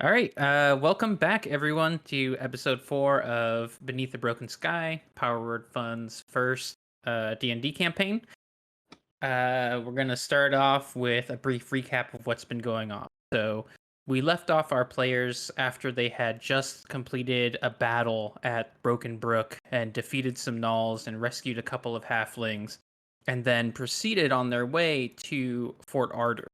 All right, welcome back, everyone, to episode 4 of Beneath the Broken Sky, Power Word Fund's first D&D campaign. We're going to start off with a brief recap of what's been going on. So, we left off our players after they had just completed a battle at Broken Brook and defeated some gnolls and rescued a couple of halflings, and then proceeded on their way to Fort Ardor.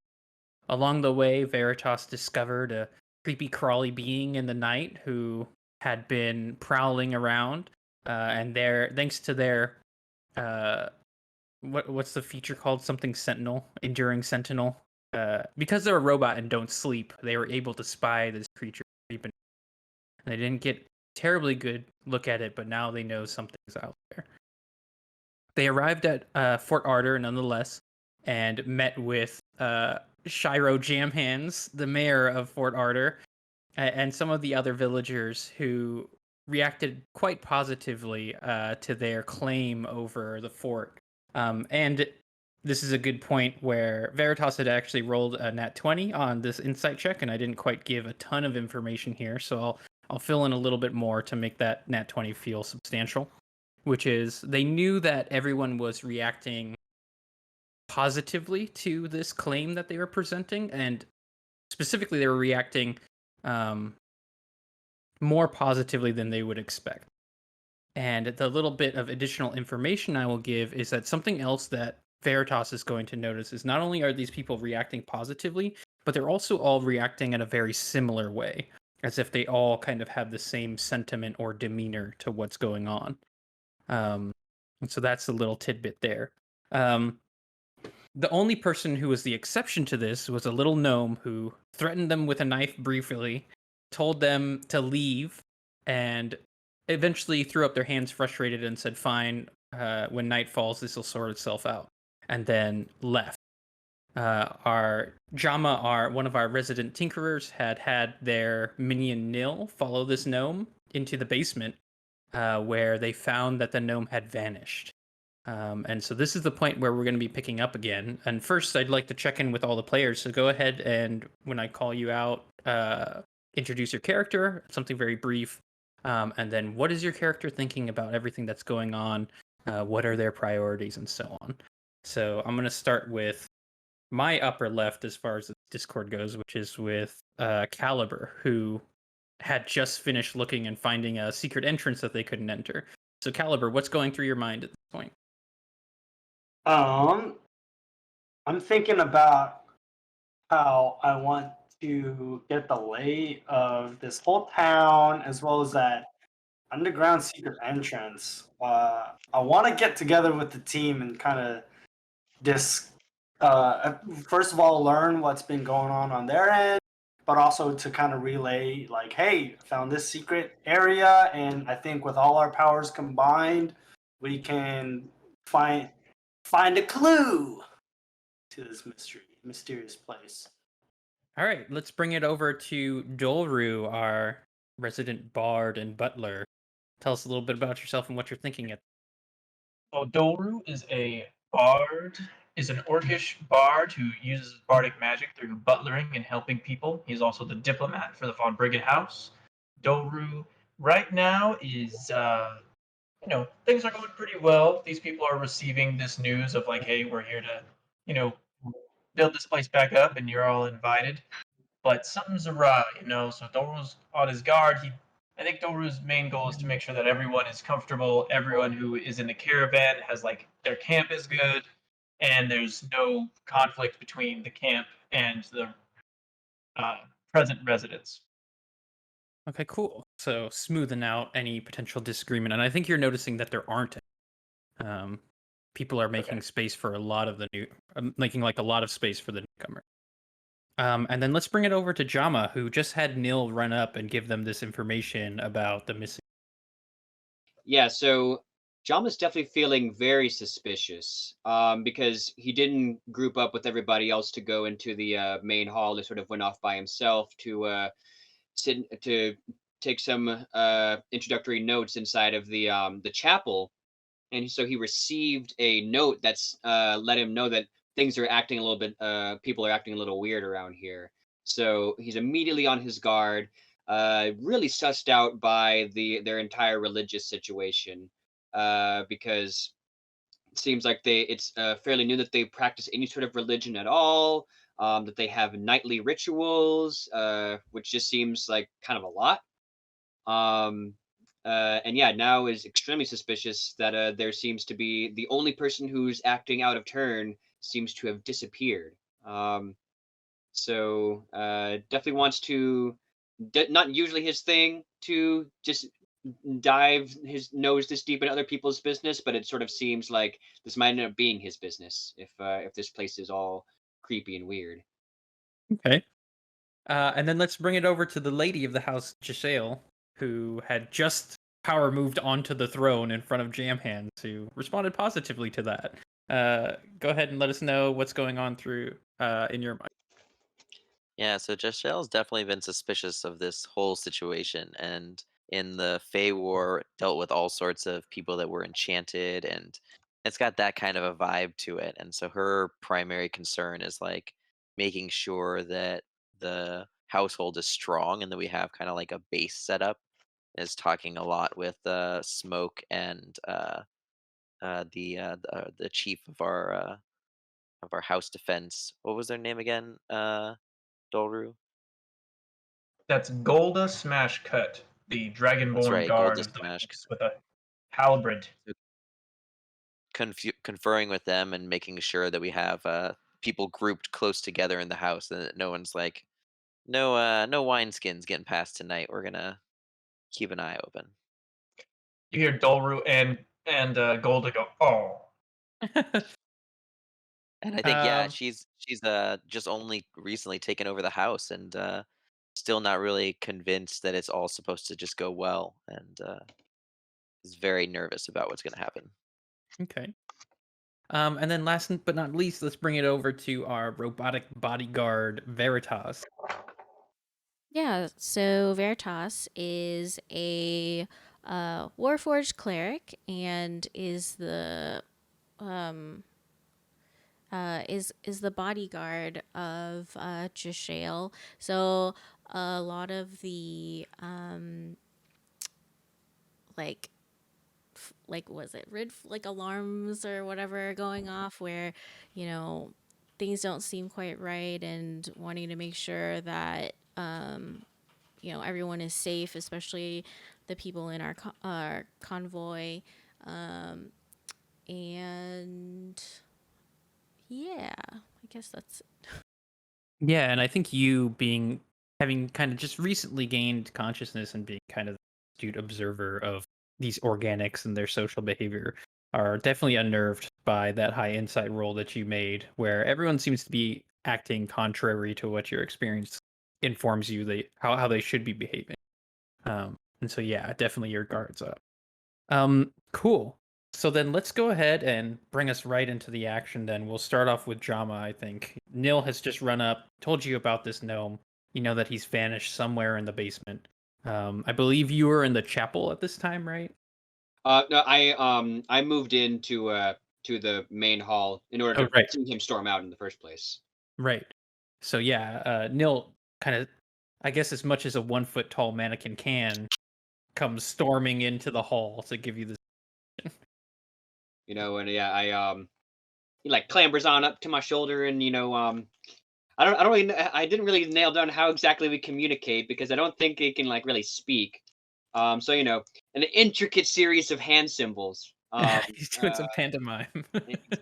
Along the way, Veritas discovered a creepy crawly being in the night who had been prowling around, and thanks to their uh, what's the feature called? Something Sentinel, Enduring Sentinel. Because they're a robot and don't sleep, they were able to spy this creature creeping. And they didn't get terribly good look at it, but now they know something's out there. They arrived at Fort Ardor nonetheless and met with Shiro Jamhands, the mayor of Fort Ardor, and some of the other villagers who reacted quite positively to their claim over the fort. And this is a good point where Veritas had actually rolled a nat 20 on this insight check, and I didn't quite give a ton of information here, so I'll fill in a little bit more to make that nat 20 feel substantial, which is they knew that everyone was reacting positively to this claim that they were presenting, and specifically they were reacting um, more positively than they would expect. And the little bit of additional information I will give is that something else that Veritas is going to notice is not only are these people reacting positively, but they're also all reacting in a very similar way, as if they all kind of have the same sentiment or demeanor to what's going on. And so that's a little tidbit there. Um, the only person who was the exception to this was a little gnome who threatened them with a knife briefly, told them to leave, and eventually threw up their hands frustrated and said, "Fine, when night falls, this will sort itself out," and then left. Our Jama, one of our resident tinkerers, had their minion Nil follow this gnome into the basement, where they found that the gnome had vanished. And so this is the point where we're going to be picking up again. And first, I'd like to check in with all the players. So go ahead and when I call you out, introduce your character, something very brief. And then what is your character thinking about everything that's going on? What are their priorities and so on? So I'm going to start with my upper left as far as the Discord goes, which is with Caliber, who had just finished looking and finding a secret entrance that they couldn't enter. So Caliber, what's going through your mind at this point? Um, I'm thinking about how I want to get the lay of this whole town as well as that underground secret entrance. I want to get together with the team and kind of dis. First of all, learn what's been going on their end, but also to kind of relay, like, hey, found this secret area, and I think with all our powers combined, we can find find a clue to this mysterious place. All right, let's bring it over to Dolru, our resident bard and butler. Tell us a little bit about yourself and what you're thinking. Odoru is an orcish bard who uses bardic magic through butlering and helping people. He's also the diplomat for the von Briggen House. Doru right now is, things are going pretty well. These people are receiving this news of like, hey, we're here to, you know, build this place back up, and you're all invited. But something's awry, So Doru's on his guard. I think Doru's main goal is to make sure that everyone is comfortable. Everyone who is in the caravan has like their camp is good, and there's no conflict between the camp and the uh, present residents. Okay, cool. So smoothing out any potential disagreement, and I think you're noticing that there aren't. People are Okay. making space for a lot of the new, making like a lot of space for the newcomer. And then let's bring it over to Jama, who just had Nil run up and give them this information about the missing. Yeah, so John was definitely feeling very suspicious because he didn't group up with everybody else to go into the main hall. He sort of went off by himself to sit to take some introductory notes inside of the chapel, and so he received a note that's let him know that things are acting a little bit. People are acting a little weird around here. So he's immediately on his guard, really sussed out by their entire religious situation, because it seems like it's fairly new that they practice any sort of religion at all. That they have nightly rituals, which just seems like kind of a lot. Um, and yeah, now is extremely suspicious that there seems to be the only person who's acting out of turn seems to have disappeared. So definitely wants to, not usually his thing to just dive his nose this deep in other people's business, but it sort of seems like this might end up being his business if this place is all creepy and weird. Okay. And then let's bring it over to the lady of the house, Giselle, who had just power moved onto the throne in front of Jamhands, who responded positively to that. Go ahead and let us know what's going on through in your mind. Yeah, so Jeshel's definitely been suspicious of this whole situation, and in the Fey War, dealt with all sorts of people that were enchanted, and it's got that kind of a vibe to it. And so her primary concern is like making sure that the household is strong and that we have kind of like a base setup. Is talking a lot with Smoke and the chief of our house defense. What was their name again? Dolru. That's Golda Smash Cut, the That's Dragonborn right, guard Golda of the Smash. Wings with a halberd. Conferring with them and making sure that we have people grouped close together in the house, and that no one's like, no wineskins getting past tonight. We're gonna keep an eye open. You hear Dolru and Golda go, "Oh." And I think, yeah, um, she's just only recently taken over the house, and still not really convinced that it's all supposed to just go well, and is very nervous about what's gonna happen. okay. And then last but not least, let's bring it over to our robotic bodyguard, Veritas. Yeah, so Veritas is a Warforged cleric and is the um, is the bodyguard of Jashale. So a lot of the like like was it red like alarms or whatever going off where things don't seem quite right and wanting to make sure that everyone is safe, especially the people in our convoy. And yeah, I guess that's it. Yeah, and I think having kind of just recently gained consciousness and being kind of astute observer of these organics and their social behavior are definitely unnerved by that high insight roll that you made, where everyone seems to be acting contrary to what your experience informs you how they should be behaving. And so yeah, definitely your guards up. Cool. So then let's go ahead and bring us right into the action then. We'll start off with Jama, I think. Nil has just run up, told you about this gnome. You know that he's vanished somewhere in the basement. I believe you were in the chapel at this time, right? No, I moved into to the main hall in order Oh, to right. see him storm out in the first place. Right. So yeah, Nil kind of, I guess as much as a 1 foot tall mannequin can, comes storming into the hall to give you this. And yeah, he like clambers on up to my shoulder, and I don't really I didn't really nail down how exactly we communicate because I don't think it can like really speak. So an intricate series of hand symbols. He's doing some pantomime.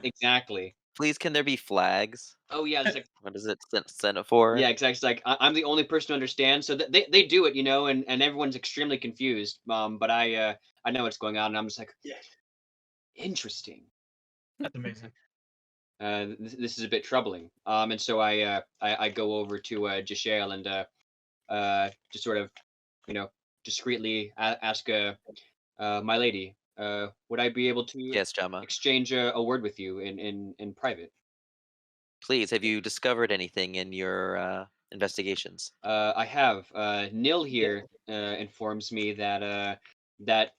Exactly. Please, can there be flags? Oh yeah, it's like What is it sent it for? yeah, exactly. It's like I'm the only person to understand, so they do it, and everyone's extremely confused. But I know what's going on, and I'm just like, Yeah. interesting. That's amazing. This is a bit troubling. And so I go over to Jashale and just sort of, discreetly ask my lady, would I be able to Yes, Jama. exchange a word with you in private? Please, have you discovered anything in your investigations? I have. Nil here informs me that that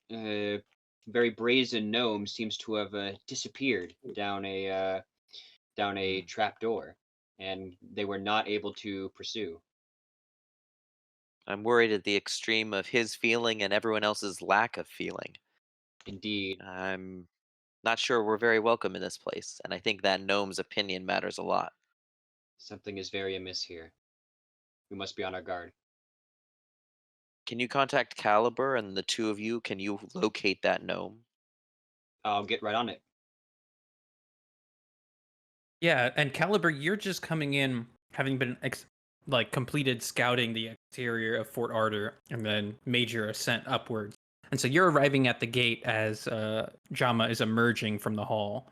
very brazen gnome seems to have disappeared down a Hmm. trap door, and they were not able to pursue. I'm worried at the extreme of his feeling and everyone else's lack of feeling. Indeed, I'm not sure we're very welcome in this place, and I think that gnome's opinion matters a lot. something is very amiss here. We must be on our guard. Can you contact Caliber and the two of you? Can you locate that gnome? I'll get right on it. Yeah, and Caliber, you're just coming in having been completed scouting the exterior of Fort Ardor and then made your ascent upwards. And so you're arriving at the gate as Jama is emerging from the hall,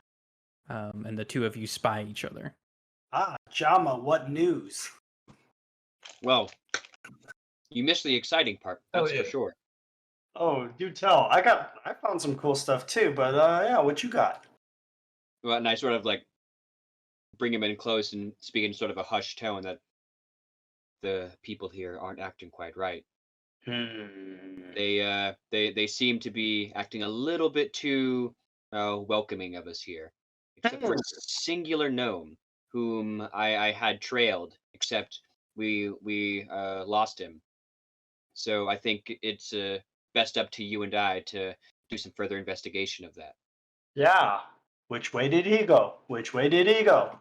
and the two of you spy each other. Ah, Jama, what news? Well, you missed the exciting part. Oh, That's yeah. for sure. Oh, do tell. I found some cool stuff too, but yeah, what you got? Well, and I sort of like bring him in close and speak in sort of a hushed tone that the people here aren't acting quite right. Hmm. They seem to be acting a little bit too welcoming of us here, except for a singular gnome whom I had trailed. Except we lost him. So I think it's best up to you and I to do some further investigation of that. Yeah. Which way did he go? Which way did he go?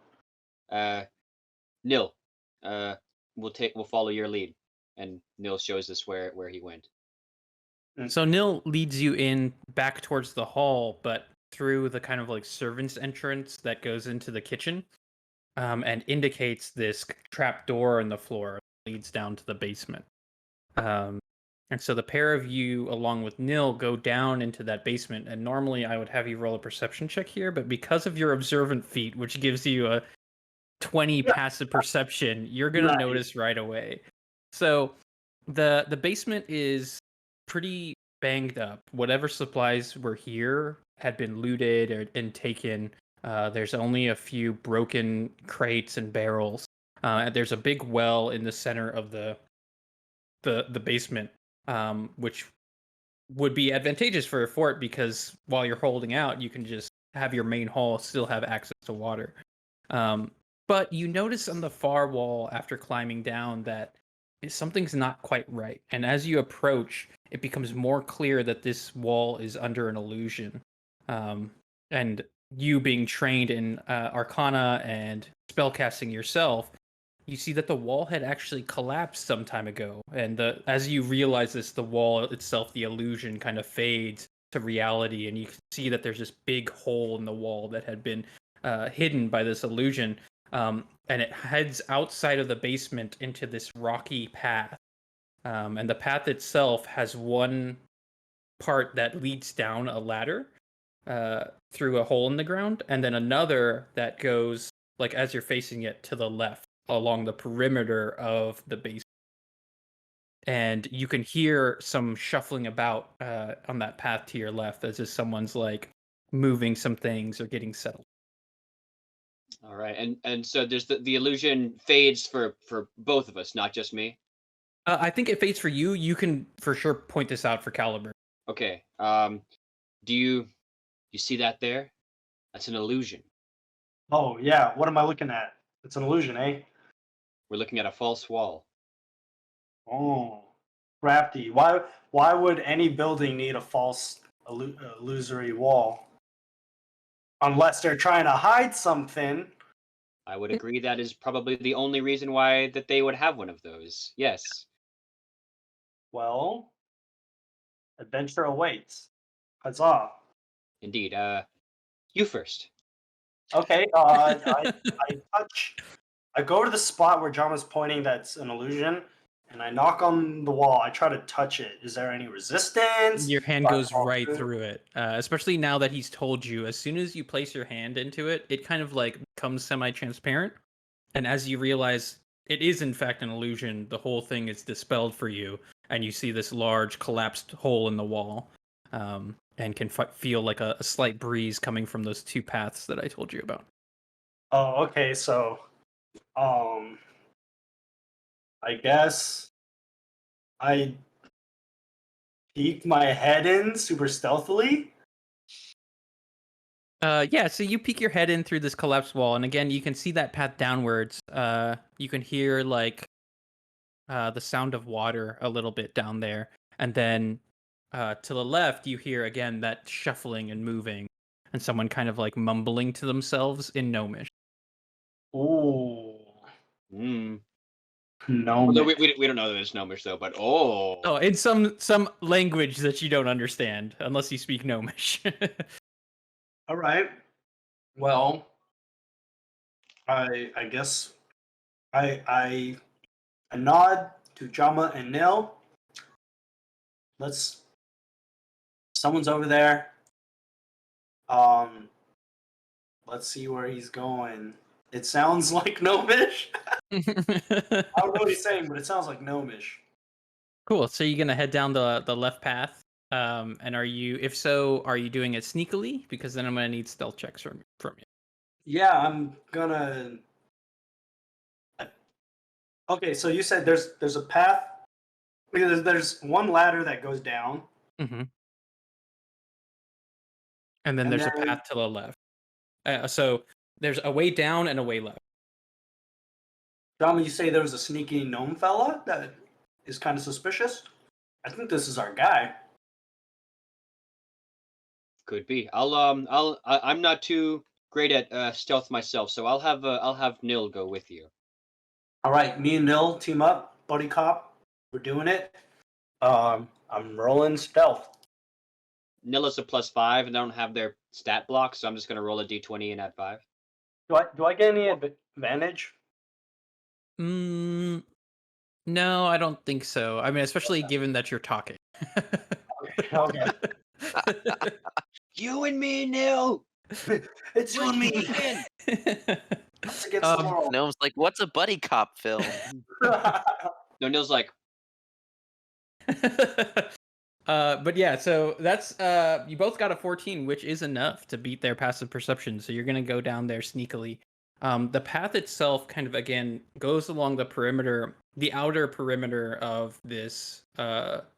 Nil, uh, we'll follow your lead, and Nil shows us where he went. So Nil leads you in back towards the hall, but through the kind of like servant's entrance that goes into the kitchen, and indicates this trap door in the floor that leads down to the basement. And so the pair of you, along with Nil, go down into that basement. And normally I would have you roll a perception check here, but because of your observant feat, which gives you a 20 passive perception, you're gonna Nice. notice right away. So the basement is pretty banged up. Whatever supplies were here had been looted and taken. There's only a few broken crates and barrels. And there's a big well in the center of the basement, which would be advantageous for a fort because while you're holding out, you can just have your main hall still have access to water. But you notice on the far wall after climbing down that something's not quite right. And as you approach, it becomes more clear that this wall is under an illusion. And you being trained in Arcana and spellcasting yourself, you see that the wall had actually collapsed some time ago. And as you realize this, the wall itself, the illusion kind of fades to reality. And you can see that there's this big hole in the wall that had been hidden by this illusion. And it heads outside of the basement into this rocky path. And the path itself has one part that leads down a ladder through a hole in the ground, and then another that goes, like as you're facing it, to the left along the perimeter of the basement. And you can hear some shuffling about on that path to your left as if someone's like moving some things or getting settled. All right, and so there's the illusion fades for both of us, not just me. I think it fades for you. You can for sure point this out for Caliber. Okay. Do you see that there? That's an illusion. Oh yeah, what am I looking at? It's an illusion, eh? We're looking at a false wall. Oh, crafty. Why would any building need a false illusory wall? Unless they're trying to hide something. I would agree that is probably the only reason why that they would have one of those. Yes. Well, adventure awaits. Huzzah. Indeed. You first. Okay, I go to the spot where John was pointing that's an illusion, and I knock on the wall. I try to touch it. Is there any resistance? Your hand Do I goes fall right through it, especially now that he's told you. As soon as you place your hand into it, it kind of like becomes semi-transparent. And as you realize it is in fact an illusion, the whole thing is dispelled for you, and you see this large collapsed hole in the wall, and can feel like a slight breeze coming from those two paths that I told you about. Oh, okay. So, I guess I peek my head in super stealthily. Yeah, so you peek your head in through this collapsed wall, and again, you can see that path downwards. You can hear like the sound of water a little bit down there, and then to the left you hear again that shuffling and moving, and someone kind of like mumbling to themselves in Gnomish. Ooh, Mm. Gnomish. Although we don't know that it's Gnomish though, but Oh, in some language that you don't understand unless you speak Gnomish. All right. Well, I guess I nod to Jama and Nil. Someone's over there. Let's see where he's going. It sounds like Gnomish. I don't know what he's saying, but it sounds like Gnomish. Cool. So you're gonna head down the left path. And are you, if so, are you doing it sneakily? Because then I'm gonna need stealth checks from you. Yeah, I'm gonna. Okay, so you said there's a path. There's one ladder that goes down. Mm-hmm. And then And there's a then- path to the left. So there's a way down and a way left. Jama, you say there was a sneaky gnome fella that is kind of suspicious. I think this is our guy. could be. I'm not too great at stealth myself, so I'll have Nil go with you. All right, me and Nil team up, buddy cop. We're doing it. I'm rolling stealth. Nil is a +5, and they don't have their stat block, so I'm just gonna roll a d20 and add 5. Do I get any advantage? No, I don't think so. I mean, especially given that you're talking. Okay. You and me, Nil. It's you and me. Win. It's against the world. Gnome's like, what's a buddy cop film? No, Nil's like, But yeah, so that's you both got a 14, which is enough to beat their passive perception. So you're gonna go down there sneakily. The path itself kind of again goes along the perimeter, the outer perimeter of this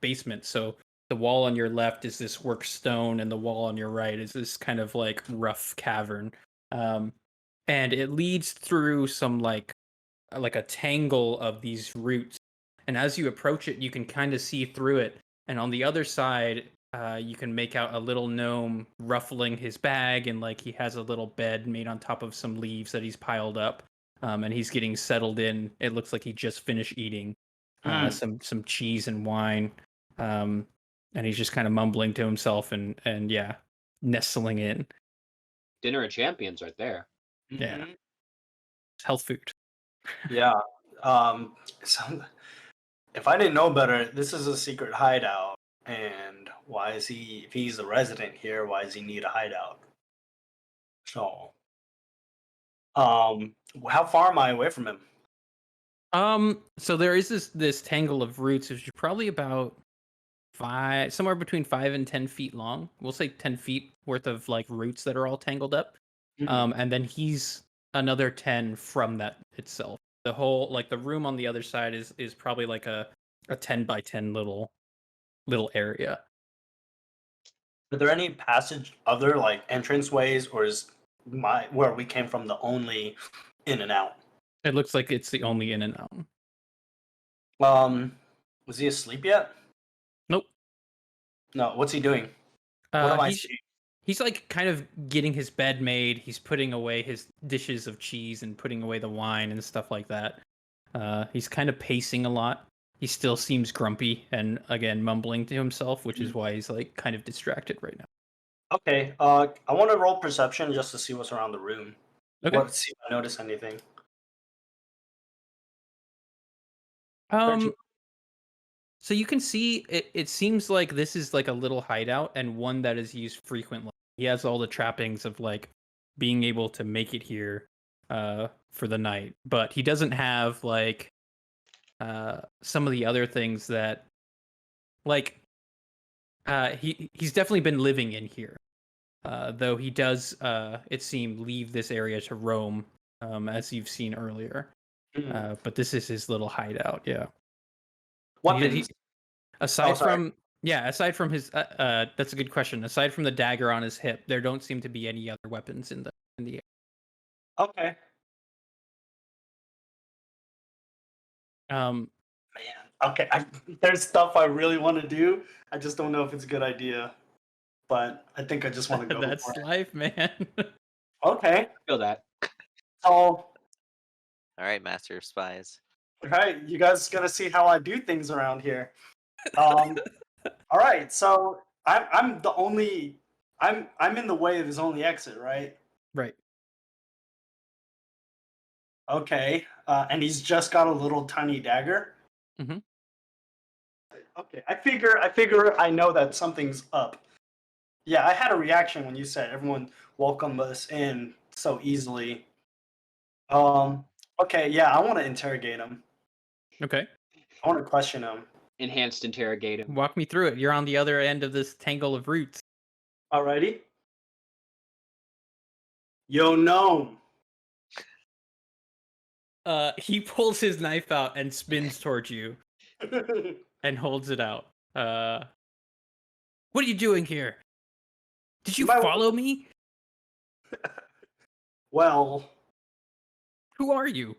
basement. So the wall on your left is this work stone, and the wall on your right is this kind of like rough cavern. And it leads through some like a tangle of these roots. And as you approach it, you can kind of see through it. And on the other side, you can make out a little gnome ruffling his bag, and like he has a little bed made on top of some leaves that he's piled up, and he's getting settled in. It looks like he just finished eating some cheese and wine, and he's just kind of mumbling to himself and yeah, nestling in. dinner of champions right there. Yeah. Mhm. It's health food. Yeah. So if I didn't know better, this is a secret hideout. And why is he, if he's a resident here, why does he need a hideout? So, how far am I away from him? So there is this tangle of roots, which is probably about somewhere between 5 and 10 feet long. We'll say 10 feet worth of like roots that are all tangled up. And then he's another 10 from that itself. The whole like the room on the other side is probably like a 10 by 10 little area. Are there any other like entrance ways, or is where we came from the only in and out? It looks like it's the only in and out. Was he asleep yet? Nope. No. What's he doing? What am I He's seeing? he's like kind of getting his bed made. He's putting away his dishes of cheese and putting away the wine and stuff like that. He's kind of pacing a lot. He still seems grumpy and again mumbling to himself, which is why he's like kind of distracted right now. Okay. I want to roll perception just to see what's around the room. Okay. See if I notice anything. So you can see it seems like this is like a little hideout and one that is used frequently. He has all the trappings of like being able to make it here for the night, but he doesn't have like some of the other things that like he's definitely been living in here. Though he does it seem leave this area to roam as you've seen earlier. But this is his little hideout, yeah. Weapons. Aside sorry. from his that's a good question. Aside from the dagger on his hip, there don't seem to be any other weapons in the area. Okay. Man, okay, there's stuff I really want to do. I just don't know if it's a good idea. But I think I just want to go That's for it. life, man. Okay. Feel that. So, All right, Master of Spies. right, you guys gonna see how I do things around here. All right, so I'm the only I'm in the way of his only exit, right? Right. Okay, and he's just got a little tiny dagger. Mhm. Okay, I figure I know that something's up. Yeah, I had a reaction when you said everyone welcomed us in so easily. Um, okay, yeah, I want to interrogate him. Okay. I want to question him. Enhanced interrogative. Walk me through it. You're on the other end of this tangle of roots. Alrighty. Yo, gnome. He pulls his knife out and spins towards you and holds it out. What are you doing here? Did you My- follow me? Well, Who are you?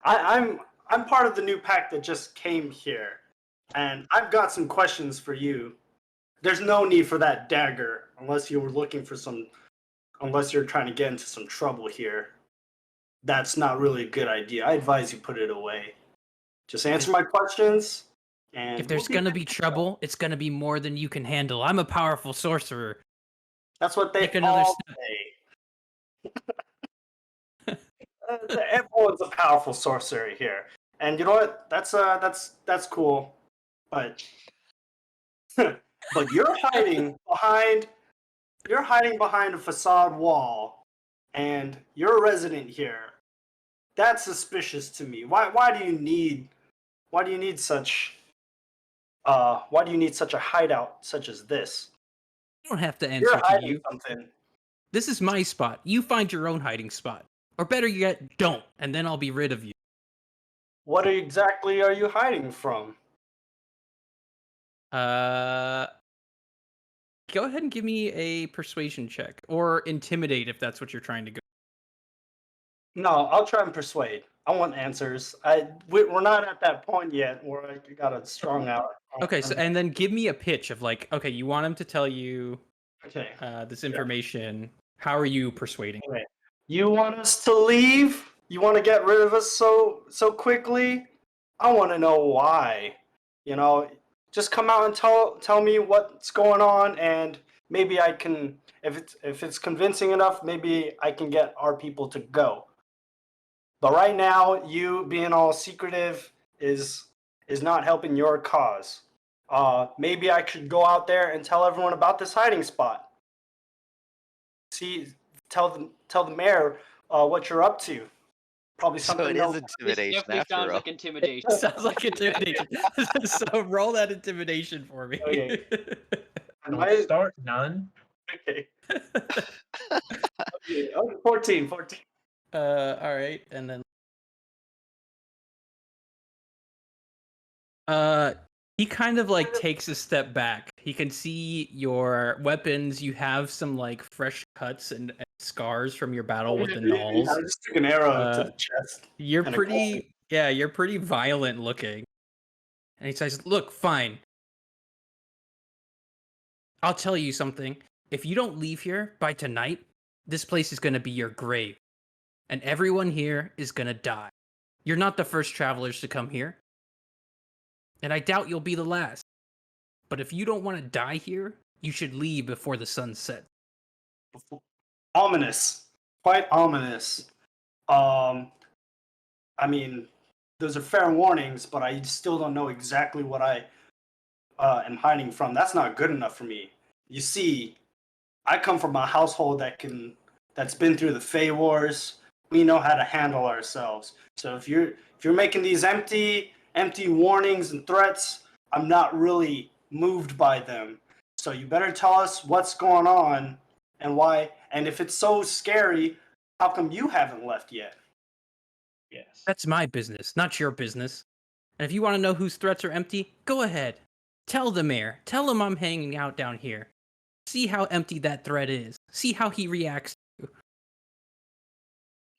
I'm part of the new pack that just came here, and I've got some questions for you. There's no need for that dagger unless you were looking for some. Unless you're trying to get into some trouble here. That's not really a good idea. I advise you put it away. Just answer my questions, and If there's we'll gonna good be to go. trouble, it's gonna be more than you can handle. I'm a powerful sorcerer. That's what they Take another all step. say. Everyone's a powerful sorcerer here, and you know what? That's cool, but but you're hiding behind a facade wall, and you're a resident here. That's suspicious to me. Why do you need such a hideout such as this? You don't have to You're answer to hiding you. something. This is my spot. You find your own hiding spot. Or better yet, don't, and then I'll be rid of you. What exactly are you hiding from? Go ahead and give me a persuasion check. Or intimidate if that's what you're trying to go. No, I'll try and persuade. I want answers. We're not at that point yet where I got a strong out. Okay, so and then give me a pitch of like, okay, you want him to tell you Okay. this information. How are you persuading? Okay. You want us to leave? You want to get rid of us so quickly? I want to know why. You know, just come out and tell me what's going on, and maybe I can. If it's convincing enough, maybe I can get our people to go. But right now, you being all secretive is not helping your cause. Maybe I should go out there and tell everyone about this hiding spot. See, tell the mayor what you're up to. Probably So something. it they'll- is This intimidation definitely after sounds all. like intimidation. Sounds like intimidation. So roll that intimidation for me. Okay. Am Don't I- start none. Okay. Okay. Oh, 14. All right, and then he kind of like takes a step back. He can see your weapons. You have some like fresh cuts and scars from your battle with the gnolls. I just took an arrow to the chest. You're Kinda you're pretty violent looking. And he says, "Look, fine. I'll tell you something. If you don't leave here by tonight, this place is going to be your grave. And everyone here is going to die. You're not the first travelers to come here. And I doubt you'll be the last. But if you don't want to die here, you should leave before the sun sets." Ominous. Quite ominous. I mean, those are fair warnings, but I still don't know exactly what I am hiding from. That's not good enough for me. You see, I come from a household that's been through the Fey Wars. We know how to handle ourselves. So if you're making these empty warnings and threats, I'm not really moved by them. So you better tell us what's going on and why. And if it's so scary, how come you haven't left yet? Yes. That's my business, not your business. And if you want to know whose threats are empty, go ahead. Tell the mayor. Tell him I'm hanging out down here. See how empty that threat is. See how he reacts to you.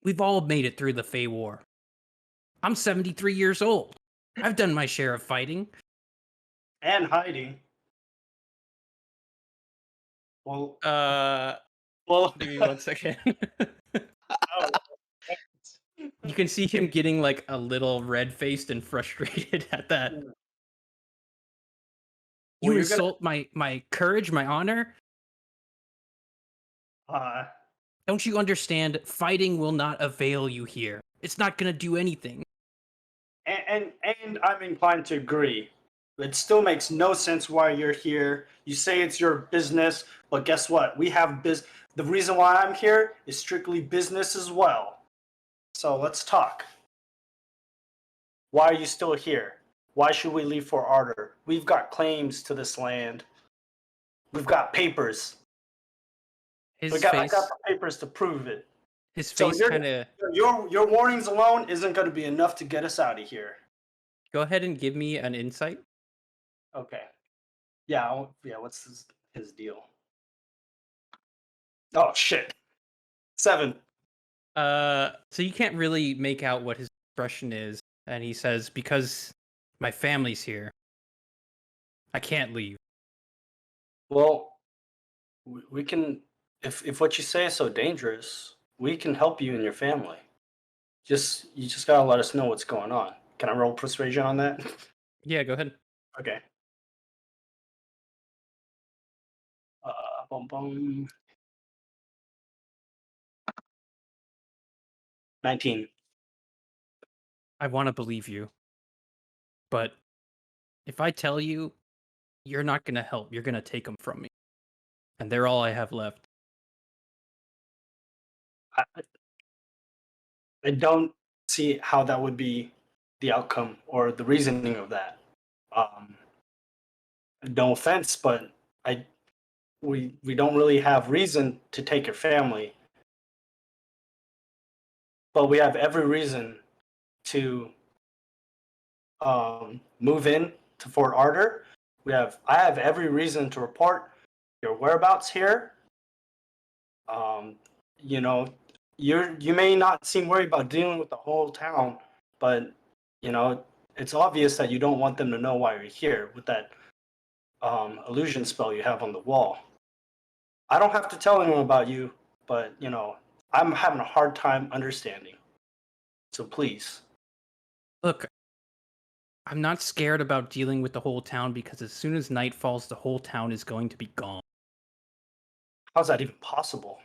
We've all made it through the Fey War. I'm 73 years old. I've done my share of fighting. And hiding. Well, Give me 1 second. oh, You can see him getting like a little red-faced and frustrated at that. Well, You you're insult my courage, my honor? gonna. Don't you understand? Fighting will not avail you here. It's not gonna do anything. And I'm inclined to agree. It still makes no sense why you're here. You say it's your business, but guess what? We have The reason why I'm here is strictly business as well. So let's talk. Why are you still here? Why should we leave Fort Ardor? We've got claims to this land. We've got papers. His I face, got the papers to prove it. his So face you're- kind of. Your warnings alone isn't going to be enough to get us out of here. Go ahead and give me an insight. Okay. Yeah. Yeah. What's his deal? Oh shit. 7. So you can't really make out what his expression is, and he says, "Because my family's here, I can't leave." Well, we can. If what you say is so dangerous, we can help you and your family. You just gotta let us know what's going on. Can I roll persuasion on that? Yeah, go ahead. Okay. Boom, boom. 19. I want to believe you, but if I tell you, you're not gonna help. You're gonna take them from me, and they're all I have left. I, I don't see how that would be the outcome or the reasoning of that. Um, no offense, but we don't really have reason to take your family, but we have every reason to move in to Fort Ardor. I have every reason to report your whereabouts here. You know, you may not seem worried about dealing with the whole town, but you know, it's obvious that you don't want them to know why you're here with that illusion spell you have on the wall. I don't have to tell anyone about you, but you know, I'm having a hard time understanding. So please. Look, I'm not scared about dealing with the whole town because as soon as night falls, the whole town is going to be gone. How's that even possible?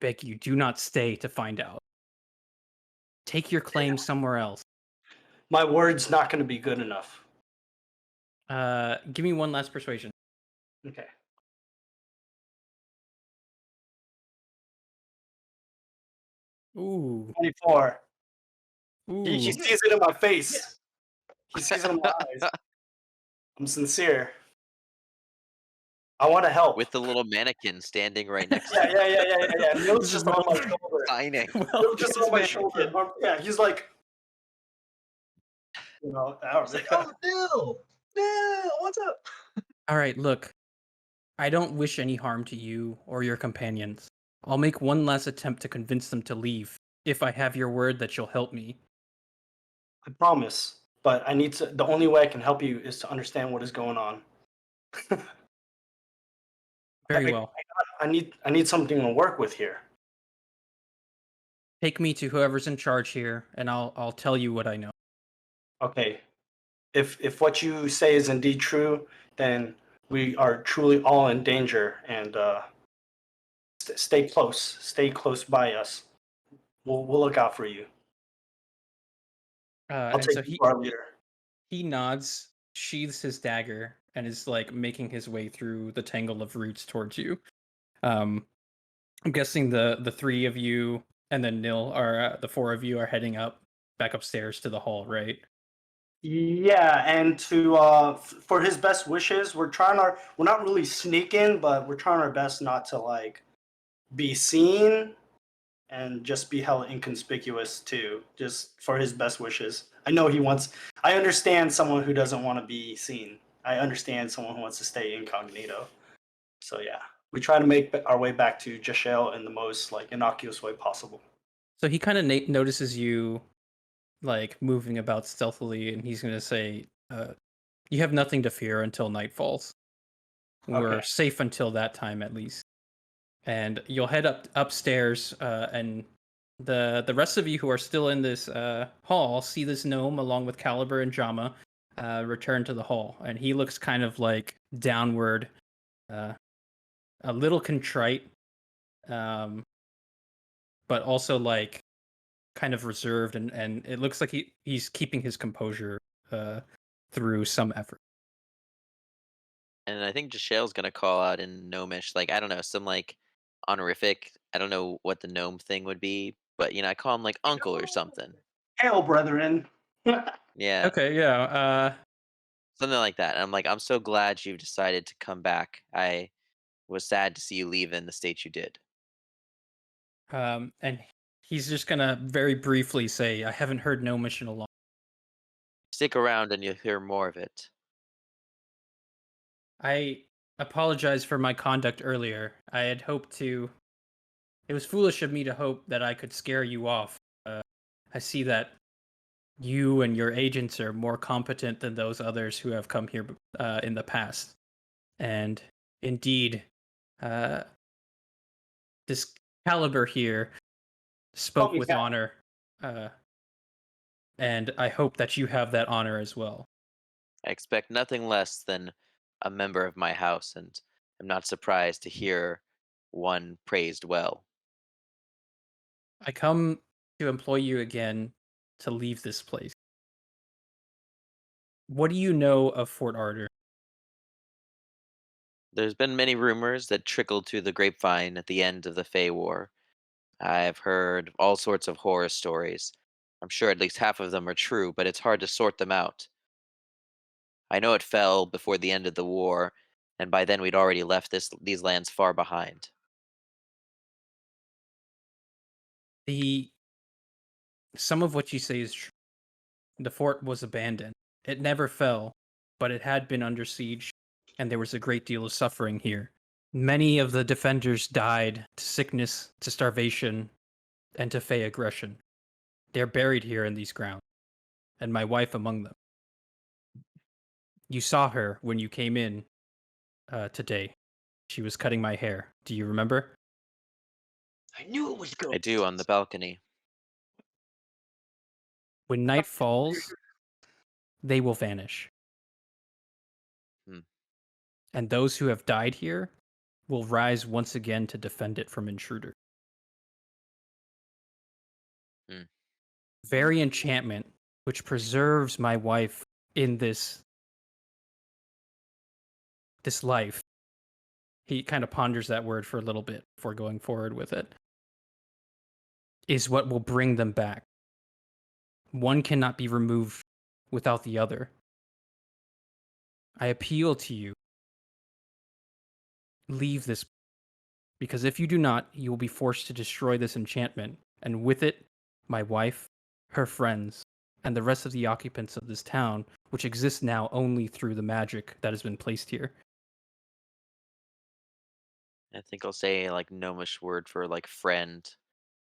Beg you, do not stay to find out. Take your claim somewhere else. My word's not going to be good enough. Give me one last persuasion. Okay. Ooh. 24. Ooh. He sees it in my face. He sees it in my eyes. I'm sincere. I want to help. With the little mannequin standing right next Yeah, to him. yeah. Neil's This just is on my Melvin. shoulder. Signing. Neil's just on my Mannequin. shoulder. Yeah, he's like, you know, Oh, Bill! Bill, what's up? All right, look. I don't wish any harm to you or your companions. I'll make one last attempt to convince them to leave, if I have your word that you'll help me. I promise, but I need to. The only way I can help you is to understand what is going on. Very well. I need something to work with here. Take me to whoever's in charge here, and I'll tell you what I know. Okay, if what you say is indeed true, then we are truly all in danger, and stay close by us. We'll look out for you. I'll And take so you to our leader. he nods, sheathes his dagger, and is like making his way through the tangle of roots towards you. I'm guessing the three of you and then Nil are the four of you are heading up back upstairs to the hall, right? Yeah, and to for his best wishes, we're not really sneaking, but we're trying our best not to like be seen and just be hella inconspicuous too, just for his best wishes. I understand someone who doesn't want to be seen. I understand someone who wants to stay incognito. So yeah, we try to make our way back to Jashel in the most like innocuous way possible. So he kind of notices you like moving about stealthily, and he's gonna say, "You have nothing to fear until night falls. We're Okay. safe until that time, at least." And you'll head upstairs, and the rest of you who are still in this hall see this gnome along with Caliber and Jama return to the hall, and he looks kind of like downward, a little contrite, um, but also like kind of reserved, and it looks like he's keeping his composure through some effort. And I think Jashael's gonna call out in gnomish, like I don't know, some like honorific. I don't know what the gnome thing would be, but I call him like uncle or something. Hail, brethren. Yeah, Okay, yeah. something like that. And I'm like, I'm so glad you've decided to come back. I was sad to see you leave in the state you did. And he's just gonna very briefly say, "I haven't heard gnomish in a long." Stick around and you'll hear more of it. I apologize for my conduct earlier. I had hoped to. It was foolish of me to hope that I could scare you off. I see that you and your agents are more competent than those others who have come here in the past. And indeed, this Caliber here spoke me with Cal. honor. And I hope that you have that honor as well. I expect nothing less than a member of my house, and I'm not surprised to hear one praised well. I come to employ you again to leave this place. What do you know of Fort Ardor? There's been many rumors that trickled through the grapevine at the end of the Fey War. I've heard all sorts of horror stories. I'm sure at least half of them are true, but it's hard to sort them out. I know it fell before the end of the war, and by then we'd already left these lands far behind. Some of what you say is true. The fort was abandoned. It never fell, but it had been under siege, and there was a great deal of suffering here. Many of the defenders died to sickness, to starvation, and to Fey aggression. They're buried here in these grounds, and my wife among them. You saw her when you came in today. She was cutting my hair. Do you remember? I knew it was I good. do on the balcony. When night falls, they will vanish. Hmm. And those who have died here will rise once again to defend it from intruder. Hmm. Very enchantment, which preserves my wife in this life. He kind of ponders that word for a little bit before going forward with it. Is what will bring them back. One cannot be removed without the other. I appeal to you. Leave this, because if you do not, you will be forced to destroy this enchantment, and with it, my wife, her friends, and the rest of the occupants of this town, which exists now only through the magic that has been placed here. I think I'll say like gnomish word for like friend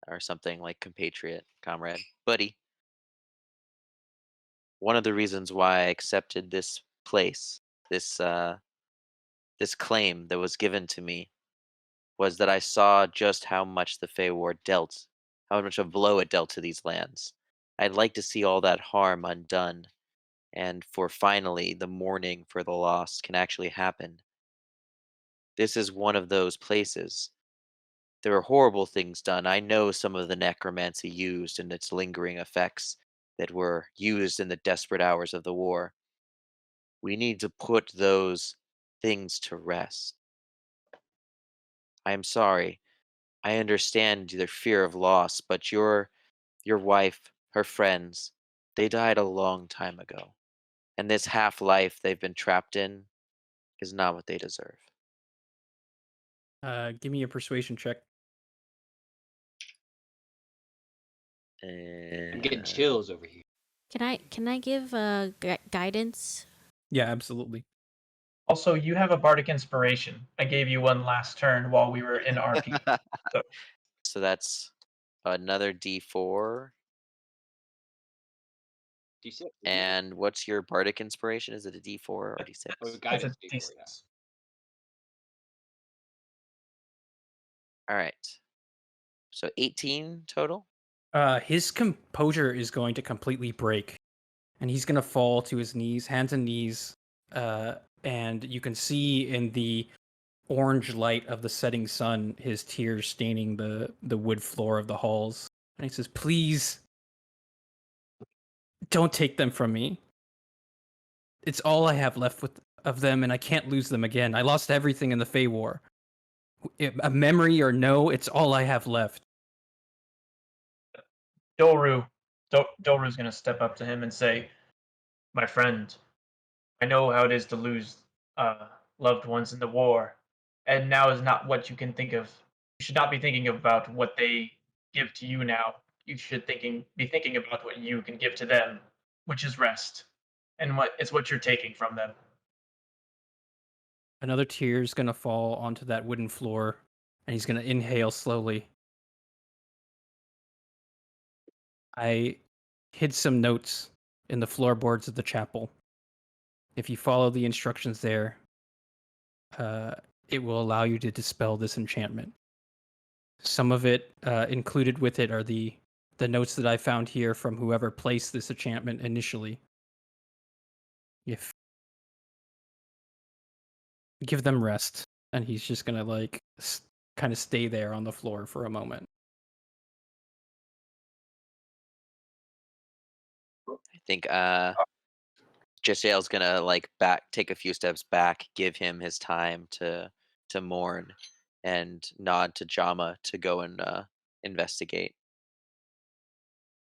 or something like compatriot, comrade, buddy. One of the reasons why I accepted this place, this this claim that was given to me, was that I saw just how much the Fey War dealt, how much of blow it dealt to these lands. I'd like to see all that harm undone, and for finally the mourning for the lost can actually happen. This is one of those places. There are horrible things done. I know some of the necromancy used and its lingering effects that were used in the desperate hours of the war. We need to put those things to rest. I am sorry. I understand their fear of loss, but your wife, her friends, they died a long time ago. And this half life they've been trapped in is not what they deserve. Give me a persuasion check. I'm getting And chills over here. Can I give guidance? Yeah, absolutely. Also, you have a bardic inspiration. I gave you one last turn while we were in RP. So so that's another D4. D6. isn't it? And what's your bardic inspiration? Is it a D4 or a D6? Oh, It's a guidance D4, yeah. D6. All right. So 18 total. His composure is going to completely break, and he's going to fall to his knees, hands and knees. And you can see in the orange light of the setting sun his tears staining the wood floor of the halls. And he says, "Please, don't take them from me. It's all I have left of them, and I can't lose them again. I lost everything in the Fey War. A memory or no, it's all I have left." Doru's going to step up to him and say, "My friend, I know how it is to lose loved ones in the war, and now is not what you can think of. You should not be thinking about what they give to you now. You should be thinking about what you can give to them, which is rest, and what you're taking from them." Another tear is going to fall onto that wooden floor, and he's going to inhale slowly. "I hid some notes in the floorboards of the chapel. If you follow the instructions there, it will allow you to dispel this enchantment. Some of it included with it are the notes that I found here from whoever placed this enchantment initially. If give them rest." And he's just gonna like kind of stay there on the floor for a moment. I think Jasiel's gonna like take a few steps back, give him his time to mourn, and nod to Jama to go and investigate.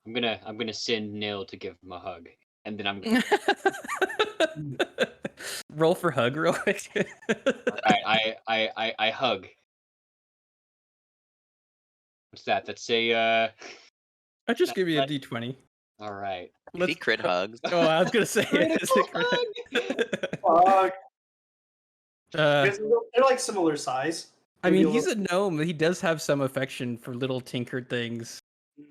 I'm gonna send Nil to give him a hug, and then I'm gonna. Roll for hug real quick. I hug. What's that? That's a. I just give you a d20. All right. If he crit hugs, Oh, I was gonna say it's a Fuck. Uh, They're like similar size. I Maybe mean, a he's little- a gnome. He does have some affection for little tinkered things,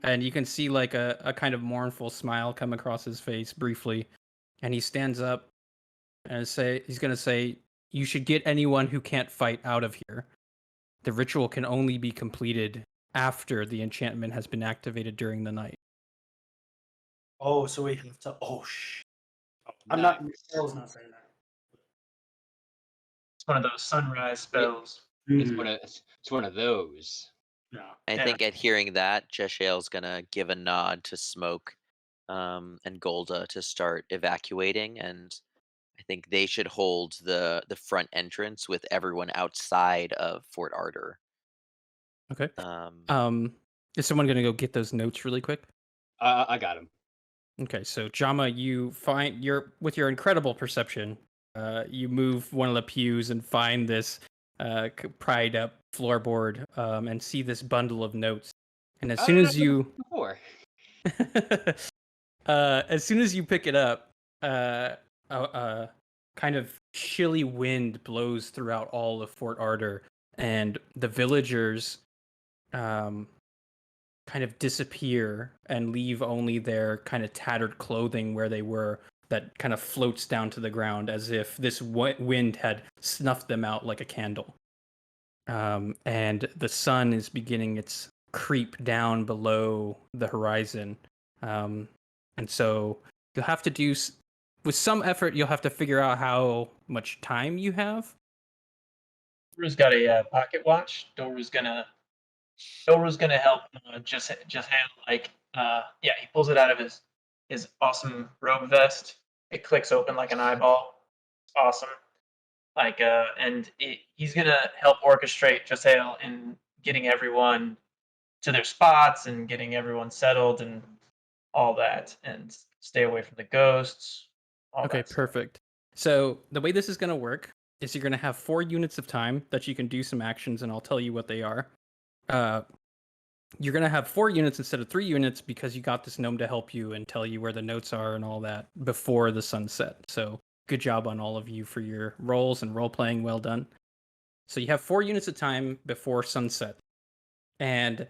and you can see like a kind of mournful smile come across his face briefly, and he stands up and he's gonna say, "You should get anyone who can't fight out of here. The ritual can only be completed after the enchantment has been activated during the night." Oh, so we have to. Oh, I'm not. Michelle's not saying that. It's one of those sunrise spells. It's Mhm. one of those. Yeah. I Yeah. think at hearing that, Jasiel's gonna give a nod to Smoke and Golda to start evacuating, and I think they should hold the front entrance with everyone outside of Fort Ardor. Okay. Um, Is someone gonna go get those notes really quick? I got him. Okay, so Jama, you find with your incredible perception, you move one of the pews and find this pried up floorboard, and see this bundle of notes. And as soon as you Before. as soon as you pick it up, kind of chilly wind blows throughout all of Fort Ardor, and the villagers kind of disappear and leave only their kind of tattered clothing where they were, that kind of floats down to the ground as if this wind had snuffed them out like a candle. And the sun is beginning its creep down below the horizon. And so you'll have to do, with some effort, you'll have to figure out how much time you have. Doru's got a pocket watch. Doru's gonna help. Just handle yeah. He pulls it out of his awesome robe vest. It clicks open like an eyeball. It's awesome. He's gonna help orchestrate Jasael in getting everyone to their spots and getting everyone settled and all that, and stay away from the ghosts. Okay, perfect. So the way this is going to work is you're going to have 4 units of time that you can do some actions, and I'll tell you what they are. You're going to have 4 units instead of 3 units because you got this gnome to help you and tell you where the notes are and all that before the sunset. So good job on all of you for your roles and role playing. Well done. So you have 4 units of time before sunset. And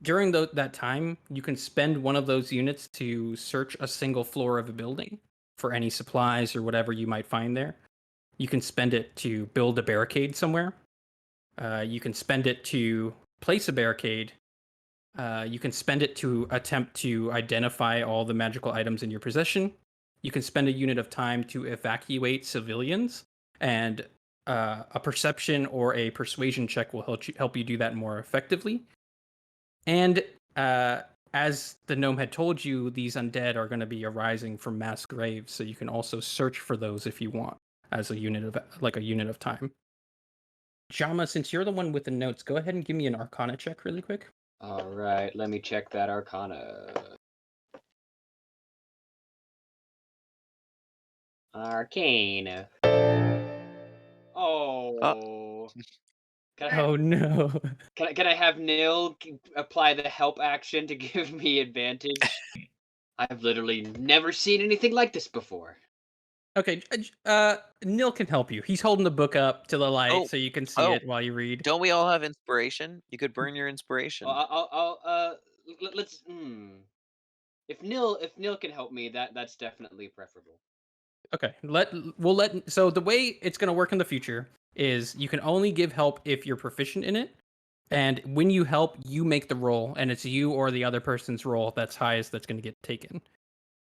during that time, you can spend one of those units to search a single floor of a building for any supplies or whatever you might find there. You can spend it to build a barricade somewhere. You can spend it to place a barricade. You can spend it to attempt to identify all the magical items in your possession. You can spend a unit of time to evacuate civilians, and a perception or a persuasion check will help you do that more effectively. And as the gnome had told you, these undead are going to be arising from mass graves, so you can also search for those if you want, as a unit of time. Jama, since you're the one with the notes, go ahead and give me an Arcana check really quick. All right, let me check that Arcana. Arcane. Oh. Can I, Oh no. can I have Nil apply the help action to give me advantage? I've literally never seen anything like this before. Okay, Nil can help you. He's holding the book up to the light Oh, so you can see it while you read. Don't we all have inspiration? You could burn your inspiration. Let's. If Nil can help me, that's definitely preferable. Okay, so the way it's going to work in the future is you can only give help if you're proficient in it, and when you help, you make the roll, and it's you or the other person's roll that's highest that's going to get taken.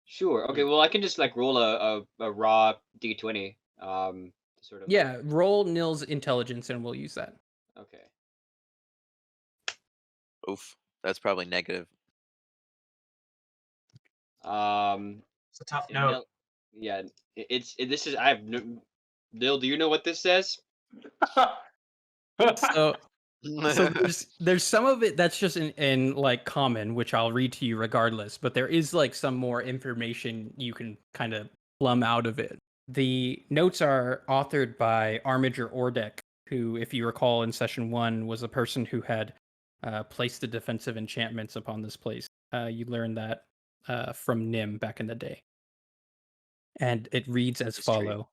Sure. Okay. Well, I can just like roll a raw d20. Sort of. Yeah, roll Nil's intelligence, and we'll use that. Okay. Oof, that's probably negative. It's a tough note. Nil, yeah, this is I have no. Nil, do you know what this says? So there's some of it that's just in like common, which I'll read to you regardless, but there is like some more information you can kind of plumb out of it. The notes are authored by Armiger Ordek, who, if you recall in session 1, was a person who had placed the defensive enchantments upon this place. You learned that from Nim back in the day. And it reads as follow.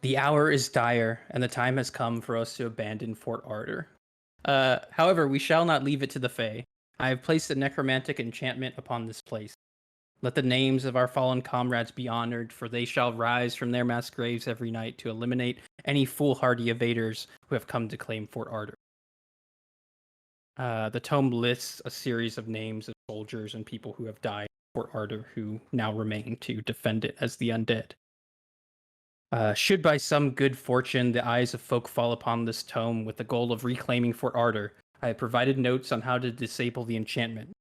The hour is dire, and the time has come for us to abandon Fort Ardor. However, we shall not leave it to the Fae. I have placed a necromantic enchantment upon this place. Let the names of our fallen comrades be honored, for they shall rise from their mass graves every night to eliminate any foolhardy evaders who have come to claim Fort Ardor. The tome lists a series of names of soldiers and people who have died in Fort Ardor who now remain to defend it as the undead. Should by some good fortune the eyes of folk fall upon this tome with the goal of reclaiming Fort Ardor, I have provided notes on how to disable the enchantment.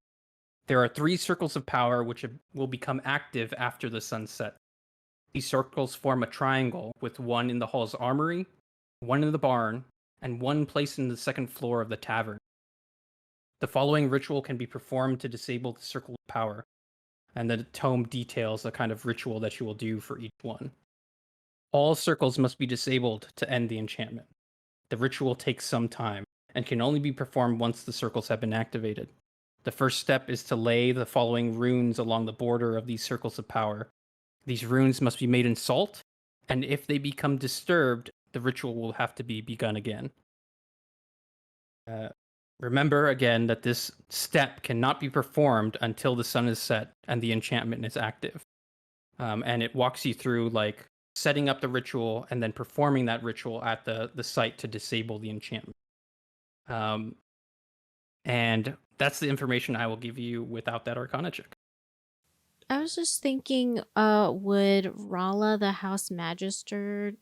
There are 3 circles of power which will become active after the sun sets. These circles form a triangle with one in the hall's armory, one in the barn, and one placed in the second floor of the tavern. The following ritual can be performed to disable the circle of power, and the tome details the kind of ritual that you will do for each one. All circles must be disabled to end the enchantment. The ritual takes some time and can only be performed once the circles have been activated. The first step is to lay the following runes along the border of these circles of power. These runes must be made in salt, and if they become disturbed, the ritual will have to be begun again. Remember again that this step cannot be performed until the sun is set and the enchantment is active. And it walks you through like setting up the ritual and then performing that ritual at the site to disable the enchantment. And that's the information I will give you without that Arcana check. I was just thinking, would Rala, the House Magister,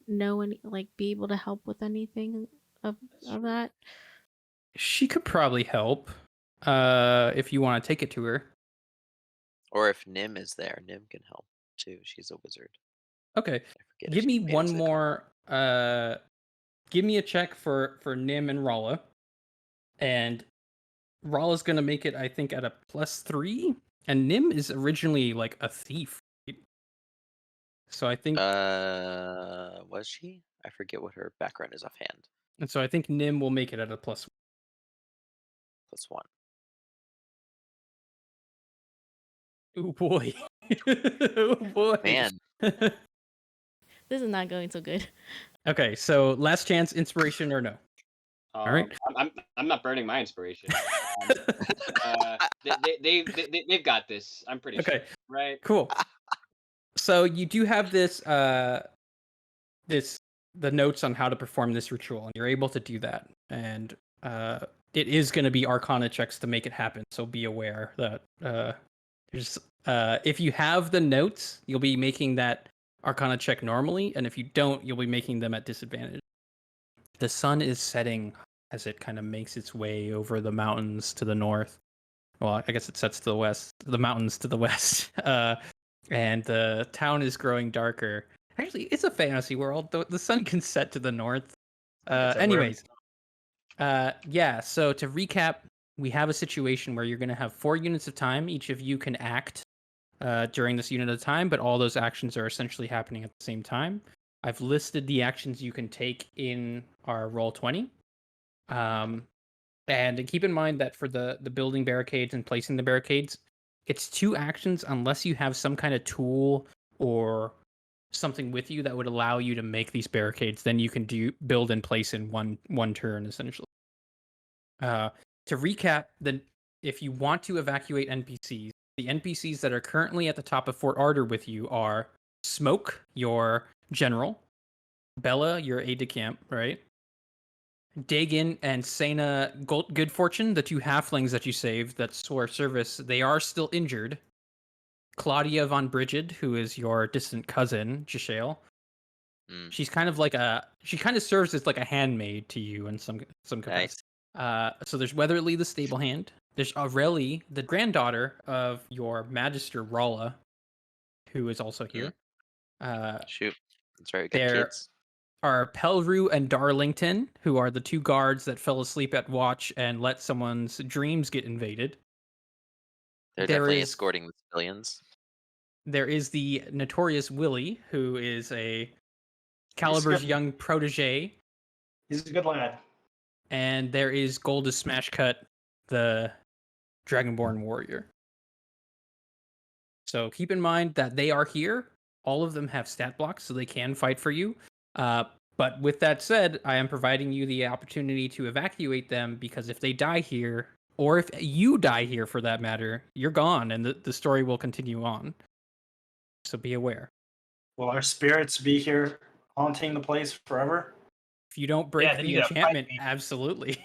know any, like, be able to help with anything of that? She could probably help if you want to take it to her. Or if Nim is there, Nim can help too. She's a wizard. Okay. Give me one more. Give me a check for Nim and Rala. And Rala's gonna make it, I think, at a +3. And Nim is originally like a thief. So I think. Was she? I forget what her background is offhand. And so I think Nim will make it at a +1. +1. Oh boy. Oh boy. Man. This is not going so good. Okay, so last chance, inspiration or no? All right. I'm not burning my inspiration. They've got this. I'm pretty sure. Okay. Right. Cool. So you do have this the notes on how to perform this ritual, and you're able to do that. And it is going to be Arcana checks to make it happen. So be aware that there's if you have the notes, you'll be making that Arcana check normally, and if you don't, you'll be making them at disadvantage. The sun is setting as it kind of makes its way over the mountains to the north. Well, I guess it sets to the west, the mountains to the west. And the town is growing darker. Actually, it's a fantasy world. The sun can set to the north. Anyways, yeah. So to recap, we have a situation where you're going to have 4 units of time. Each of you can act during this unit of time, but all those actions are essentially happening at the same time. I've listed the actions you can take in our Roll20. And keep in mind that for the building barricades and placing the barricades, it's 2 actions unless you have some kind of tool or something with you that would allow you to make these barricades. Then you can build and place in one turn essentially. To recap, then if you want to evacuate NPCs, the NPCs that are currently at the top of Fort Ardor with you are Smoke, your general, Bella, your aide de camp, right? Dagon and Sena Good Fortune, the 2 halflings that you saved that swore service, they are still injured. Claudia von Brigid, who is your distant cousin, Jishale. She's kind of like she kind of serves as like a handmaid to you in some capacity. Nice. So there's Weatherly, the stable hand. There's Aurelie, the granddaughter of your Magister Rolla, who is also here. Shoot, that's very good kids. Are Pelru and Darlington, who are the 2 guards that fell asleep at watch and let someone's dreams get invaded. They're definitely escorting the civilians. There is the notorious Willie, who is a Caliber's young protege. He's a good lad. And there is Goldus Smashcut, the Dragonborn warrior. So keep in mind that they are here. All of them have stat blocks, so they can fight for you. But with that said, I am providing you the opportunity to evacuate them because if they die here, or if you die here for that matter, you're gone and the story will continue on. So be aware. Will our spirits be here haunting the place forever? If you don't break the enchantment, absolutely.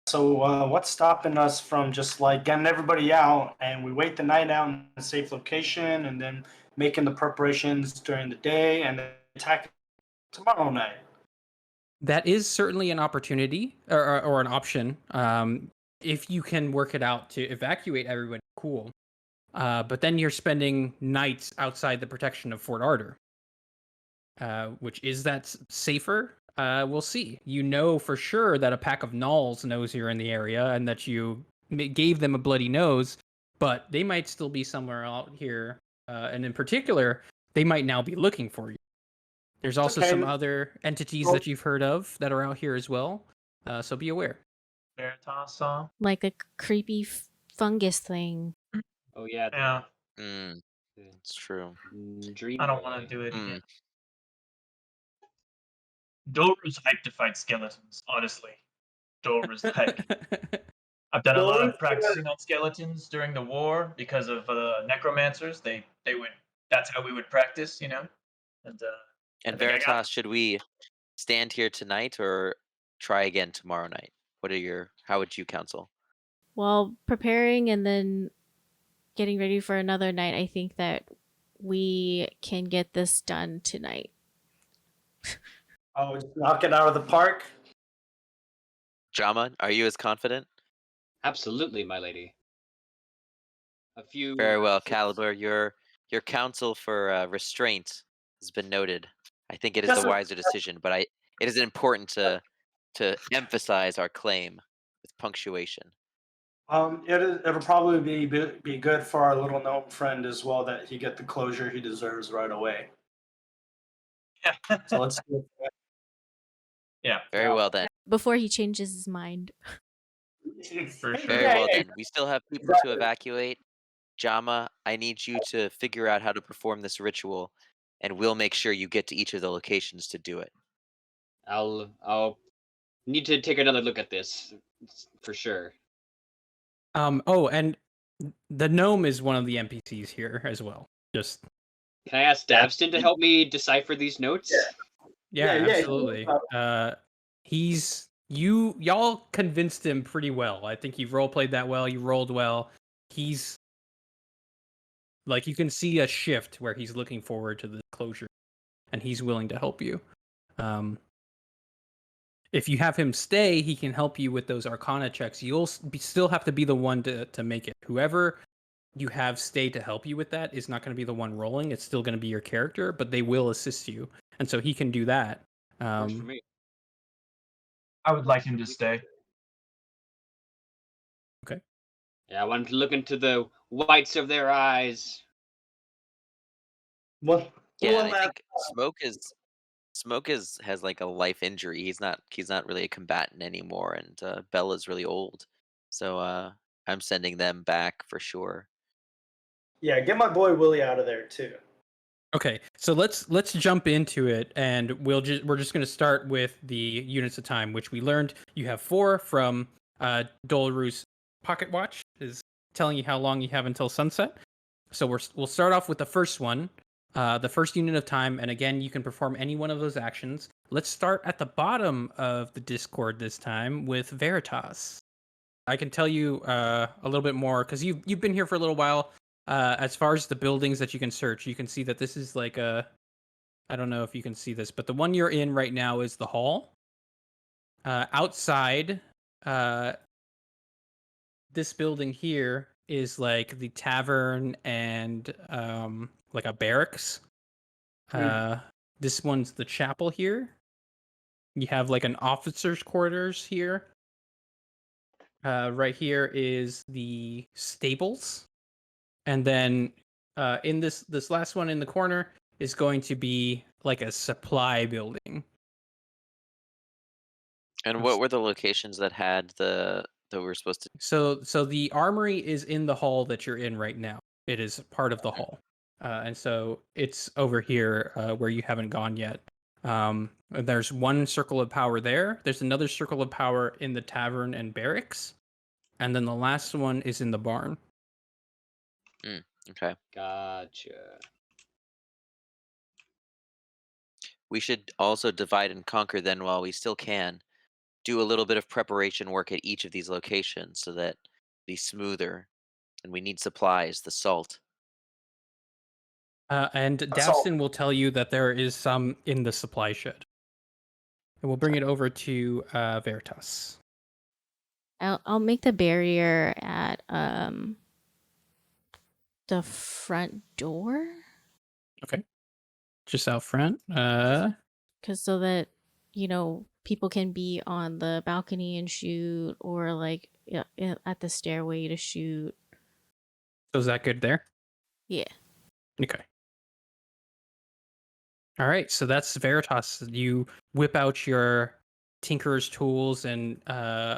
So what's stopping us from just like getting everybody out and we wait the night out in a safe location and then making the preparations during the day and then attack tomorrow night? That is certainly an opportunity or an option. If you can work it out to evacuate everybody, cool. But then you're spending nights outside the protection of Fort Ardor. Which is that safer? We'll see. You know for sure that a pack of gnolls knows you're in the area and that you gave them a bloody nose, but they might still be somewhere out here. And in particular, they might now be looking for you. There's also some other entities that you've heard of that are out here as well. So be aware. Veritas like a creepy fungus thing. Oh yeah. Yeah. It's true. I don't want to do it again. Doru's hyped to fight skeletons, honestly. Doru's hyped. I've done a lot of practicing on skeletons during the war because of necromancers. They would. That's how we would practice, you know. And Veritas, should we stand here tonight or try again tomorrow night? How would you counsel? Well, preparing and then getting ready for another night, I think that we can get this done tonight. Oh, just knock it out of the park. Jama, are you as confident? Absolutely, my lady. Very well, Caliber. Your counsel for restraint has been noted. I think it is the wiser decision, but it is important to emphasize our claim with punctuation. It'll probably be good for our little gnome friend as well that he get the closure he deserves right away. So let's do it. Yeah. Very well then. Before he changes his mind. For sure. Very well then. We still have people to evacuate. Jama, I need you to figure out how to perform this ritual, and we'll make sure you get to each of the locations to do it. I'll need to take another look at this for sure. Oh, and the gnome is one of the NPCs here as well. Just Can I ask Davston to help me decipher these notes? yeah, Yeah, absolutely. Y'all convinced him pretty well. I think you role played that well. You rolled well. He's like, you can see a shift where he's looking forward to the closure, and he's willing to help you. If you have him stay, he can help you with those Arcana checks. You'll still have to be the one to make it. Whoever you have stay to help you with that is not going to be the one rolling. It's still going to be your character, but they will assist you, and so he can do that. Works for me. I would like him to stay. Okay. Yeah, I want him to look into the whites of their eyes. Yeah, and I think Smoke has like a life injury. He's not really a combatant anymore, and Bella's really old, so I'm sending them back for sure. Yeah, get my boy Willie out of there too. Okay, so let's jump into it, and we're just going to start with the units of time, which we learned you have 4 from Dolaru's pocket watch is telling you how long you have until sunset. So we'll start off with the first one, the first unit of time, and again you can perform any one of those actions. Let's start at the bottom of the Discord this time with Veritas. I can tell you a little bit more because you've been here for a little while. As far as the buildings that you can search, you can see that this is like I don't know if you can see this, but the one you're in right now is the hall. Outside, this building here is like the tavern and like a barracks. This one's the chapel here. You have like an officer's quarters here. Right here is the stables. And then in this last one in the corner is going to be like a supply building. And what were the locations that had that we're supposed to? So the armory is in the hall that you're in right now. It is part of the hall, and so it's over here where you haven't gone yet. There's one circle of power there. There's another circle of power in the tavern and barracks, and then the last one is in the barn. Okay. Gotcha. We should also divide and conquer then while we still can. Do a little bit of preparation work at each of these locations so that be smoother. And we need supplies, the salt. And Davston will tell you that there is some in the supply shed. And we'll bring it over to Veritas. I'll make the barrier at the front door. Okay. Just out front. Cause so that people can be on the balcony and shoot, or like at the stairway to shoot. So is that good there? Yeah. Okay. All right, so that's Veritas. You whip out your tinkerer's tools and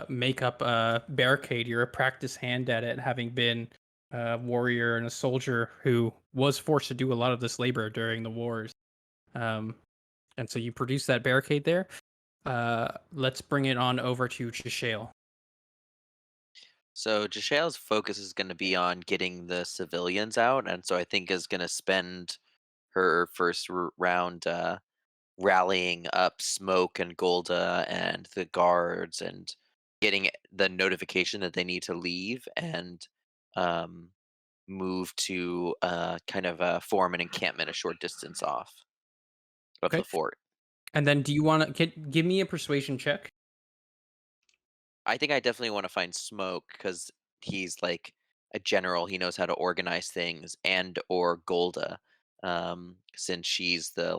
make up a barricade. You're a practiced hand at it, having been a warrior and a soldier who was forced to do a lot of this labor during the wars. And so you produce that barricade there. Let's bring it on over to Jashale. So Jashale's focus is going to be on getting the civilians out, and so I think is going to spend her first round rallying up Smoke and Golda and the guards and getting the notification that they need to leave and move to kind of form an encampment a short distance off of the fort. And then do you want to give me a persuasion check? I think I definitely want to find Smoke because he's like a general. He knows how to organize things, and or Golda, since she's the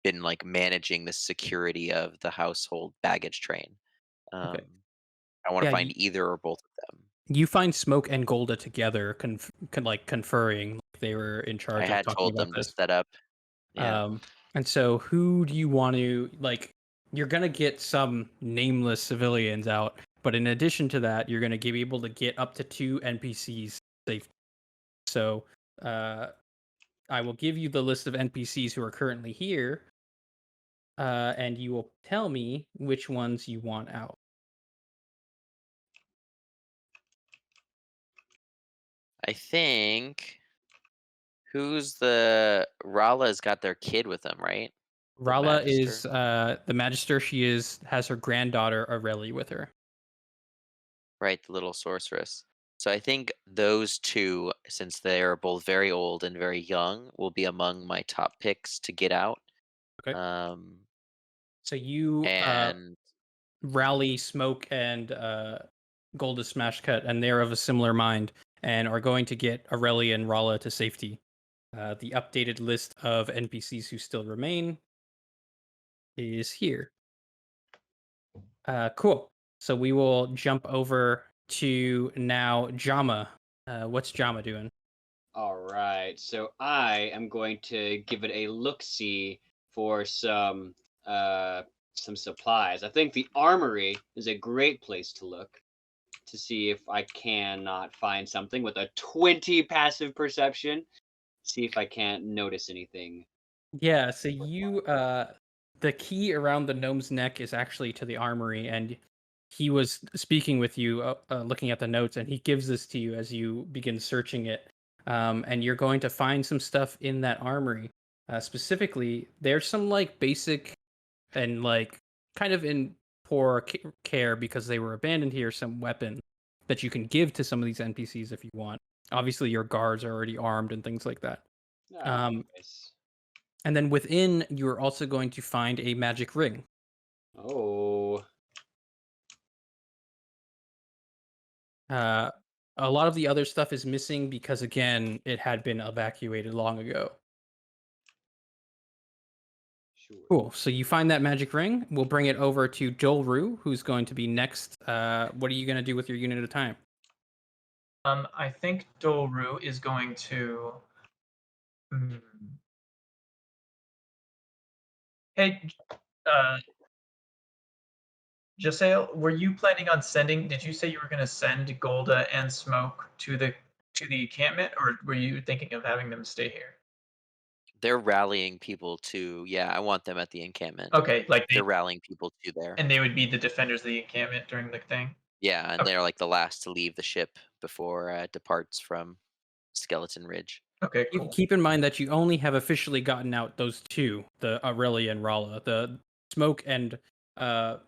been managing the security of the household baggage train. I want to find either or both of them. You find Smoke and Golda together, conferring. They were in charge. I had of told them to set up. Yeah. And so, who do you want to You're gonna get some nameless civilians out, but in addition to that, you're gonna be able to get up to 2 NPCs safe. So, I will give you the list of NPCs who are currently here. and you will tell me which ones you want out. I think Rala's got their kid with them, right? The Rala is Magister? the Magister. She has her granddaughter Aurelie with her. Right, the little sorceress. So I think those two, since they are both very old and very young, will be among my top picks to get out. Okay. Um, So you and rally Smoke and Goldust Smash Cut, and they're of a similar mind and are going to get Aurelie and Rala to safety. The updated list of NPCs who still remain is here. Cool. So we will jump over to now Jama. What's Jama doing? All right, so I am going to give it a look-see for some supplies. I think the armory is a great place to look to see if I cannot find something with a 20 passive perception. See if I can't notice anything. Yeah, so you the key around the gnome's neck is actually to the armory, and he was speaking with you, looking at the notes, and he gives this to you as you begin searching it. And you're going to find some stuff in that armory. Specifically, there's some like basic and like kind of in poor care because they were abandoned here, some weapons that you can give to some of these NPCs if you want. Obviously, your guards are already armed and things like that. Ah, Um, nice. and then within, you're also going to find a magic ring. Oh, A lot of the other stuff is missing because, again, it had been evacuated long ago. sure. Cool. So you find that magic ring. We'll bring it over to Dolru, who's going to be next. What are you going to do with your unit at a time? I think Doru is going to. Hmm. Hey, uh, Jasael, were you planning on sending? Did you say you were going to send Golda and Smoke to the encampment, or were you thinking of having them stay here? they're rallying people to, yeah, I want them at the encampment. Okay, like They're rallying people to there. and they would be the defenders of the encampment during the thing. Yeah, and Okay. they're like the last to leave the ship before it departs from Skeleton Ridge. Okay, You cool. keep in mind that you only have officially gotten out those two, the Aurelie and Rala. The Smoke and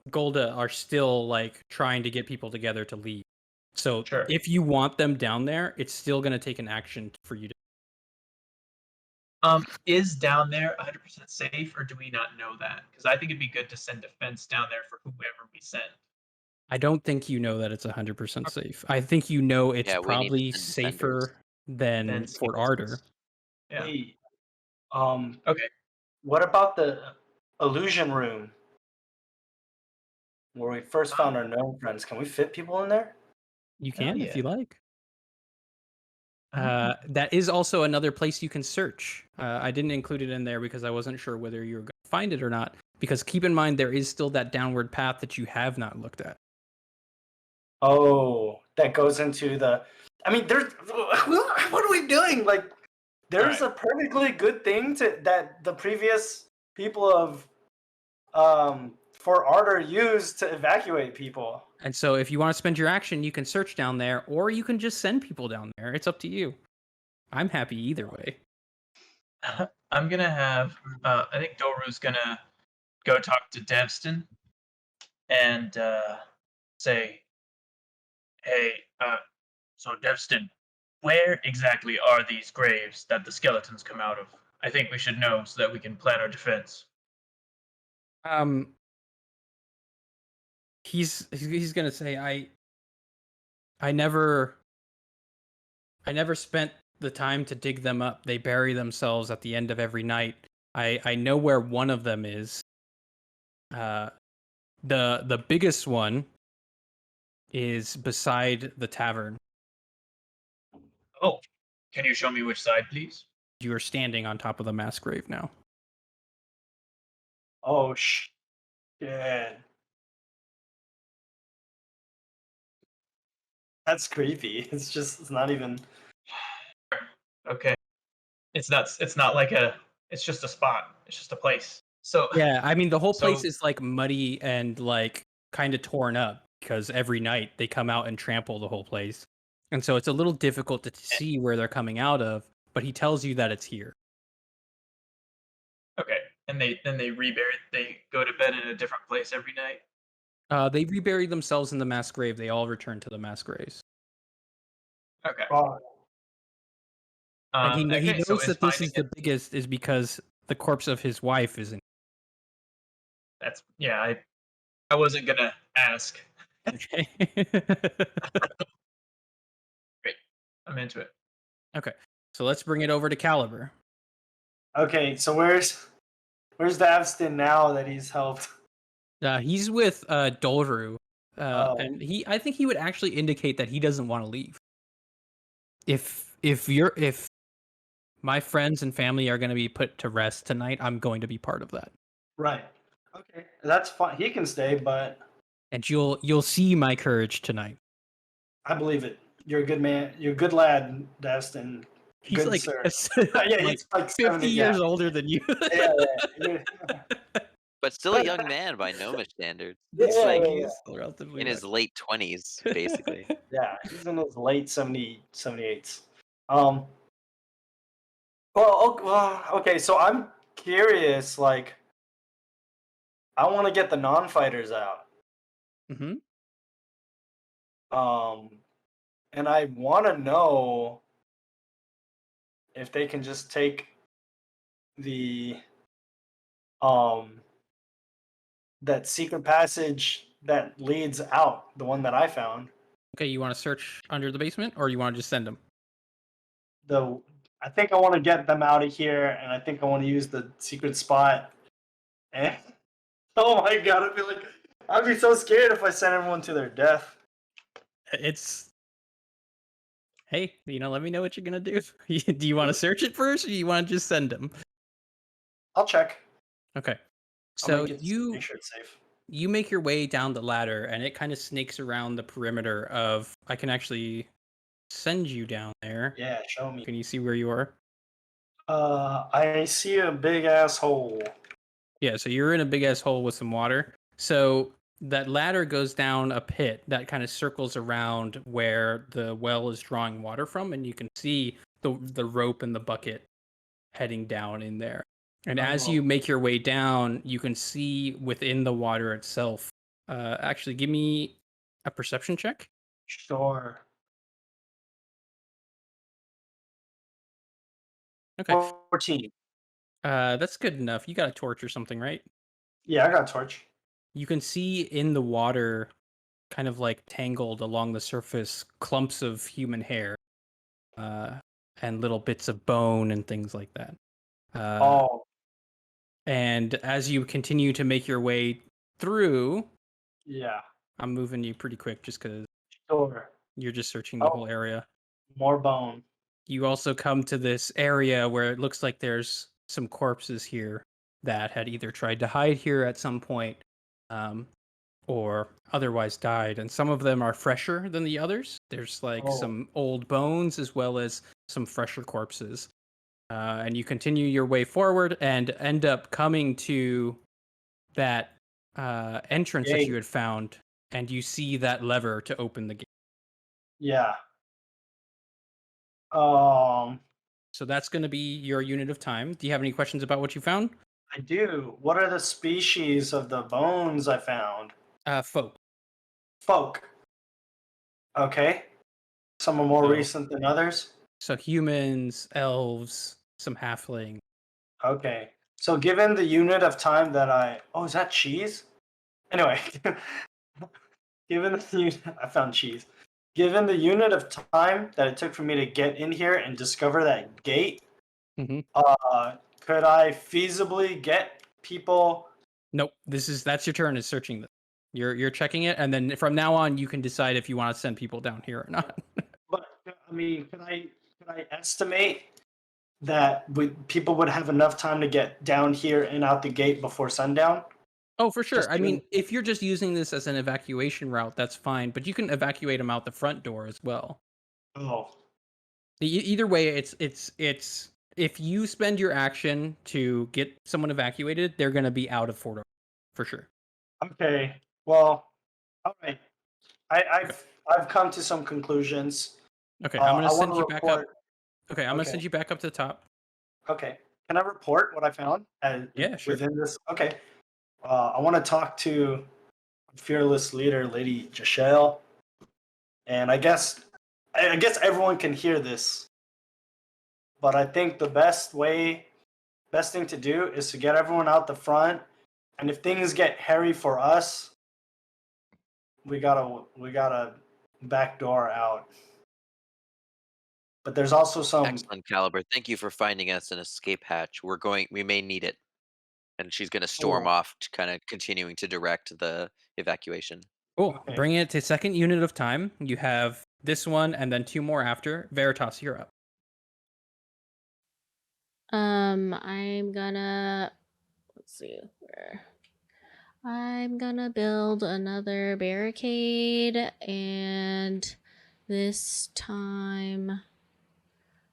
Golda are still like trying to get people together to leave. So Sure. if you want them down there, it's still going to take an action for you to. Is down there 100% safe, or do we not know that? Because I think it'd be good to send defense down there for whoever we send. I don't think you know that it's 100% safe. I think you know it's Yeah, we need to probably send defenders. safer than Then Fort Ardor. Yeah. Wait, Okay. what about the illusion room where we first found our gnome friends? Can we fit people in there? You Hell can if you yeah. like. Oh. That is also another place you can search. I didn't include it in there because I wasn't sure whether you were going to find it or not. Because keep in mind, there is still that downward path that you have not looked at. Oh, that goes into the. I mean, there's. What are we doing? Like, there's a perfectly good thing that the previous people of Fort Ardor used to evacuate people. And so if you want to spend your action, you can search down there, or you can just send people down there. It's up to you. I'm happy either way. I'm gonna have. I think Doru's gonna go talk to Devston and say, "Hey, so Devston, where exactly are these graves that the skeletons come out of? I think we should know so that we can plan our defense." Um, he's gonna say, I never spent the time to dig them up. They bury themselves at the end of every night. I know where one of them is. The biggest one is beside the tavern. Oh, can you show me which side, please? You are standing on top of the mass grave now. Oh shit. That's creepy. It's not even. Okay. It's not like a. It's just a spot. It's just a place. So Yeah, I mean the whole place So- is like muddy and like kind of torn up because every night they come out and trample the whole place. And so it's a little difficult to see where they're coming out of, but he tells you that it's here. okay, and they rebury. They go to bed in a different place every night. They rebury themselves in the mass grave. They all return to the mass graves. Okay. Oh, And he okay, so knows that this finding is the biggest is because the corpse of his wife is in. That's I wasn't gonna ask. Okay. Great, I'm into it. Okay. So let's bring it over to Caliber. okay. So where's Davston now that he's helped? He's with Dolru. Oh. And I think he would actually indicate that he doesn't want to leave. If my friends and family are going to be put to rest tonight, I'm going to be part of that. Right. Okay, that's fine. He can stay, but And you'll see my courage tonight. I believe it. You're a good man. You're a good lad, Davston. He's Good like, sir. like he's like 50 70, years older than you. Yeah. But still a young man by Noma standards. Yeah, He's like yeah. He's relatively in his young. late 20s, basically. Yeah, he's in his late 78s. Well, okay, so I'm curious, like, I want to get the non-fighters out. Mhm. And I want to know if they can just take the that secret passage that leads out, the one that I found. Okay, you want to search under the basement, or you want to just send them? I think I want to get them out of here, and I think I want to use the secret spot. And oh my god, I'd be so scared if I sent everyone to their death. It's hey, let me know what you're gonna do. Do you want to search it first, or do you want to just send them? I'll check. Okay, I'll so make it- you make sure it's safe. you make your way down the ladder, and it kind of snakes around the perimeter of. I can actually send you down there. Yeah, show me. Can you see where you are? I see a big ass hole. Yeah, so you're in a big ass hole with some water. So that ladder goes down a pit that kind of circles around where the well is drawing water from, and you can see the rope and the bucket heading down in there. And as you make your way down, you can see within the water itself. Actually, give me a perception check. Sure. Okay, 14. that's good enough. You got a torch or something, right? Yeah, I got a torch. You can see in the water, kind of like tangled along the surface, clumps of human hair, and little bits of bone and things like that. Oh, And as you continue to make your way through, yeah. I'm moving you pretty quick just because Sure. you're just searching the Oh. whole area. More bone. You also come to this area where it looks like there's some corpses here that had either tried to hide here at some point, or otherwise died, and some of them are fresher than the others. There's like Oh. some old bones as well as some fresher corpses. And you continue your way forward and end up coming to that entrance that you Gate. had found, and you see that lever to open the gate. Yeah. So that's going to be your unit of time. Do you have any questions about what you found? I do. What are the species of the bones I found? Folk. Folk. Okay. Some are more So- recent than others. So humans, elves, some halfling. Okay. So given the unit of time that oh, is that cheese? Anyway, given I found cheese. Given the unit of time that it took for me to get in here and discover that gate, Mhm. could I feasibly get people? Nope. That's your turn is searching this. You're checking it, and then from now on you can decide if you want to send people down here or not. But I mean, could I estimate that people would have enough time to get down here and out the gate before sundown? Oh, for sure. Just I mean, doing- if you're just using this as an evacuation route, that's fine. But you can evacuate them out the front door as well. Oh, Either way, it's if you spend your action to get someone evacuated, they're going to be out of Fort Ardor for sure. Okay. Well, all right. Okay. I've come to some conclusions. Okay, I'm going I to want send to you back up. report. Okay, I'm going to Okay. send you back up to the top. Okay. Can I report what I found Yeah, sure. within this? Okay. I want to talk to fearless leader, Lady Jashelle, and I guess everyone can hear this, but I think the best thing to do is to get everyone out the front, and if things get hairy for us, we gotta backdoor out. But there's also some. Excellent, Caliber. Thank you for finding us an escape hatch. We may need it. And she's gonna storm Oh, off, kind of continuing to direct the evacuation. Cool. okay. Bringing it to second unit of time. You have this one and then 2 more after. Veritas, you're up. I'm gonna let's see where. I'm gonna build another barricade, and this time.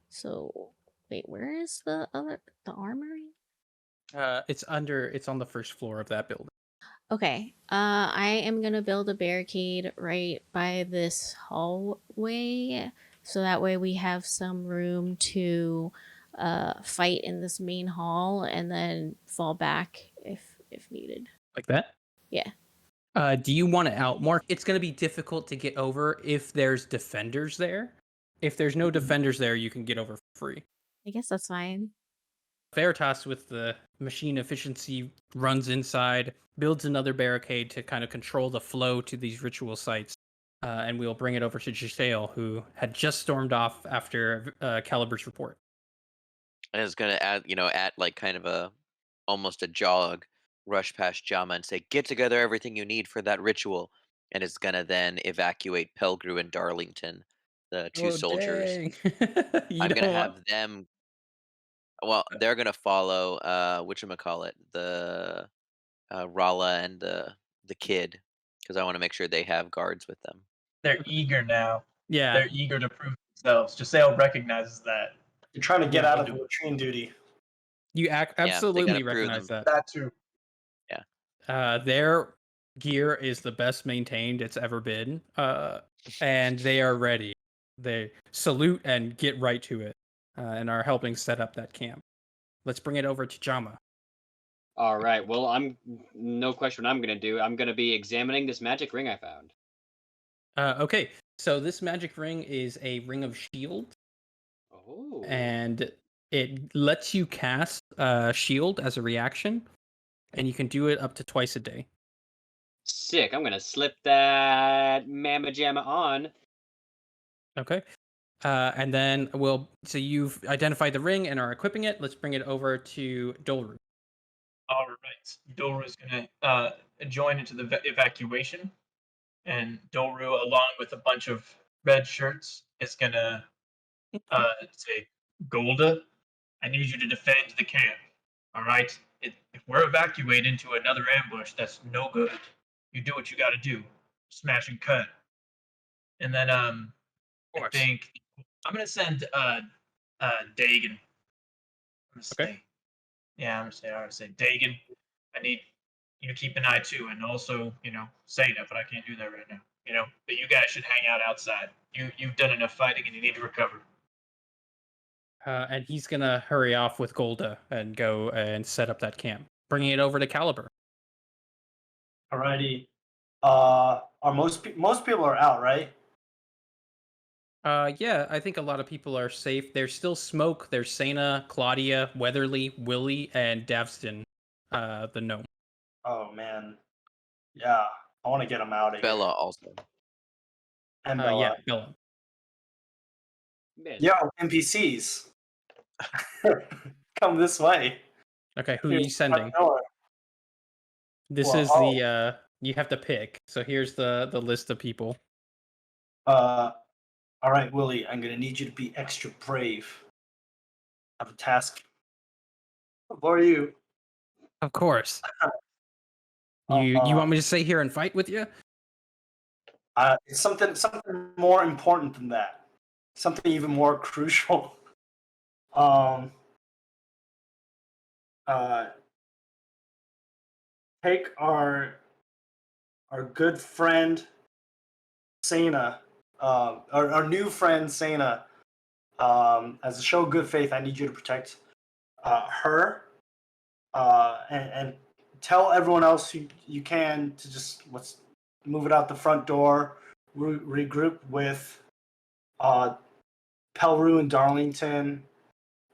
So wait, where is the armory? It's on the first floor of that building. Okay. I am gonna build a barricade right by this hallway, so that way we have some room to fight in this main hall and then fall back if needed. Like that? Yeah. Do you want to outmark? It's going to be difficult to get over if there's defenders there. If there's no defenders there, you can get over for free. I guess that's fine. Veritas, with the machine efficiency, runs inside, builds another barricade to kind of control the flow to these ritual sites. And we'll bring it over to Giselle, who had just stormed off after Caliber's report. And is gonna at like kind of almost a jog, rush past Jama and say, "Get together everything you need for that ritual," and is gonna then evacuate Pelgrew and Darlington, the two soldiers. Dang. I'm gonna don't want- have them. Well, they're gonna follow whatchamacallit, the Rala and the kid, because I want to make sure they have guards with them. They're eager now. Yeah. They're eager to prove themselves. Giselle recognizes that. You're trying to get Yeah, out we'll of do it. latrine duty. You they absolutely gotta prove recognize that. That too. Their gear is the best maintained it's ever been, and they are ready. They salute and get right to it, and are helping set up that camp. Let's bring it over to Jama. All right. Well, I'm no question what I'm gonna do. I'm gonna be examining this magic ring I found. Okay, so this magic ring is a ring of shield, Oh. and it lets you cast shield as a reaction, and you can do it up to twice a day. Sick. I'm gonna slip that mamma jamma on. Okay. And then so you've identified the ring and are equipping it. Let's bring it over to Dolru. All right. Doru is going to join into the evacuation, and Doru, along with a bunch of red shirts, is going to say, "Golda, I need you to defend the camp. All right. If we're evacuated into another ambush, that's no good. You do what you got to do. Smash and cut." And then I course. think I'm going to send Dagon. I'm gonna Okay. say, yeah, I'm gonna say, Dagon, I need you to keep an eye too, and also, Sena, but I can't do that right now. But you guys should hang out outside. You've done enough fighting, and you need to recover. And he's gonna hurry off with Golda and go and set up that camp, bringing it over to Caliber. Alrighty. Are most people are out, right? Yeah, I think a lot of people are safe. There's still Smoke. There's Sena, Claudia, Weatherly, Willie, and Davston, the gnome. Oh man. Yeah, I want to get them out of Bella here. also. And Bella. Yeah, Bella. Man. Yo, NPCs. Come this way. Okay, who are Here's you the front sending? door. This Well, is the you have to pick. So here's the list of people. All right, Willie, I'm gonna need you to be extra brave. I have a task for you. Of course. You want me to stay here and fight with you? It's something more important than that. Something even more crucial. uh, take our good friend Sana, our new friend Sana. As a show of good faith, I need you to protect her, and tell everyone else you can to just let's move it out the front door, regroup with Pelru and Darlington,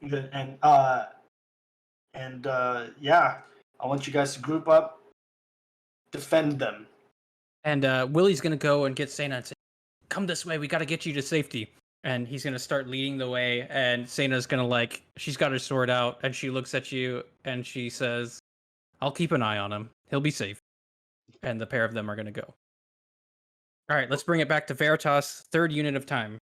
and yeah, I want you guys to group up, defend them. And Willie's gonna go and get Sana and say, "Come this way. We got to get you to safety." And he's gonna start leading the way. And Sana's gonna she's got her sword out, and she looks at you and she says, "I'll keep an eye on him. He'll be safe." And the pair of them are gonna go. All right, let's bring it back to Veritas. Third unit of time.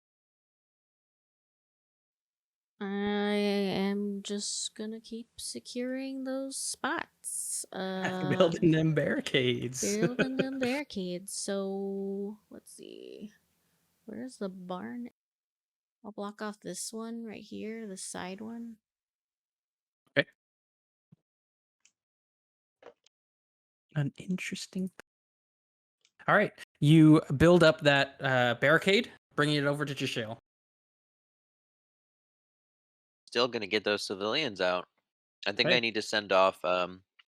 I am just gonna keep securing those spots. Building them barricades. Building them barricades. So let's see. Where's the barn? I'll block off this one right here, the side one. Okay. An interesting. All right, you build up that barricade, bringing it over to Jashale. Still gonna get those civilians out. I think Okay. I need to send off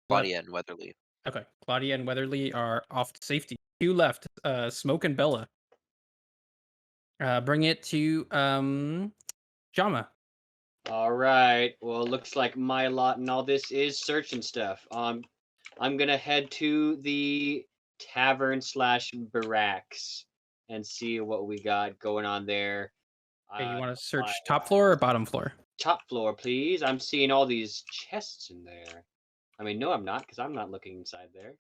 Claudia and Weatherly. Okay, Claudia and Weatherly are off to safety. Two left, Smoke and Bella. Bring it to Jama. All right. Well, looks like my lot and all this is search and stuff. I'm gonna head to the tavern / barracks and see what we got going on there. Okay, you want to search my- top floor or bottom floor? Top floor, please. I'm seeing all these chests in there. I mean, no, I'm not, because I'm not looking inside there.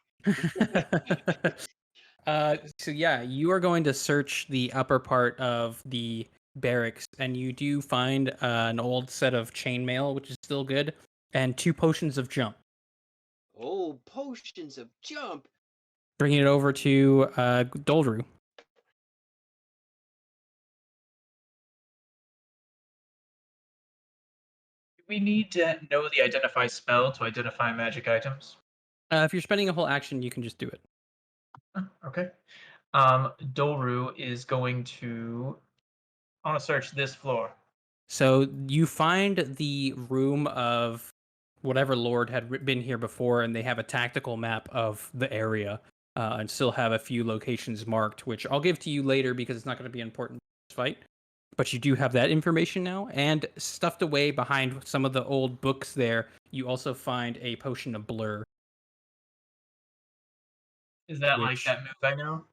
So yeah, you are going to search the upper part of the barracks, and you do find an old set of chainmail, which is still good, and 2 potions of jump. Oh, potions of jump. Bringing it over to Doldru. Do we need to know the identify spell to identify magic items? If you're spending a whole action, you can just do it. Okay. Doru is going to. I want to search this floor. So you find the room of whatever lord had been here before, and they have a tactical map of the area, and still have a few locations marked, which I'll give to you later because it's not going to be important in this fight. But you do have that information now, and stuffed away behind some of the old books there, you also find a potion of blur. Is that like Which- that move I know?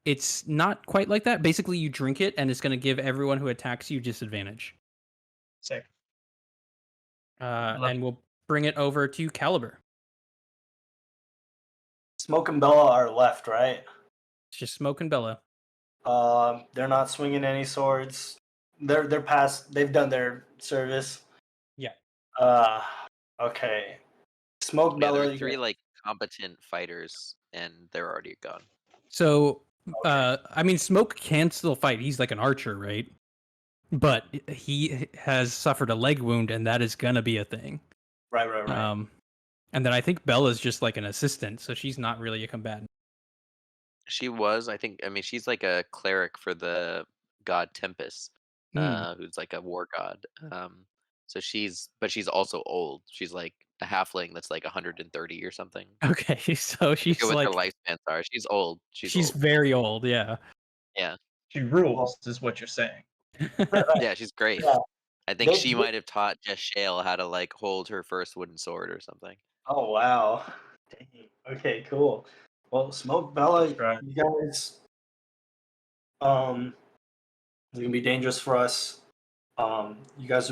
It's not quite like that. Basically, you drink it, and it's going to give everyone who attacks you disadvantage. Sick. And we'll bring it over to Caliber. Smoke and Bella are left, right? It's just Smoke and Bella. They're not swinging any swords. They're past. They've done their service. Yeah. Okay. Smoke Yeah, Bella. there are 3 like competent fighters, and they're already gone. So, Okay. I mean, Smoke can still fight. He's like an archer, right? But he has suffered a leg wound, and that is gonna be a thing. Right. And then I think Bella's just like an assistant, so she's not really a combatant. She was, I mean, she's like a cleric for the god Tempest, who's like a war god. So she's also old. She's like a halfling that's like 130 or something. Okay, so I she's forget what like their lifespans are. She's old. she's old. very old, yeah. Yeah. She rules, is what you're saying. Yeah, she's great. Yeah. I think They- she might have taught Jess Shale how to like hold her first wooden sword or something. Oh wow. Dang. Okay, cool. Well, Smoke Bella, Right. you guys, it's gonna be dangerous for us. You guys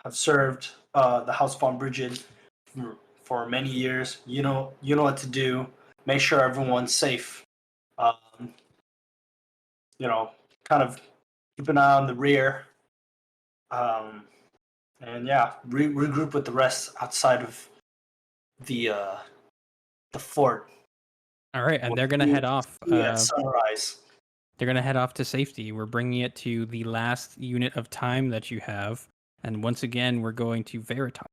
have served the House von Bridget for many years. You know what to do. Make sure everyone's safe. Kind of keep an eye on the rear. And yeah, regroup with the rest outside of the fort. All right, and they're gonna head off. Yeah, sunrise. They're gonna head off to safety. We're bringing it to the last unit of time that you have, And once again, we're going to Veritas.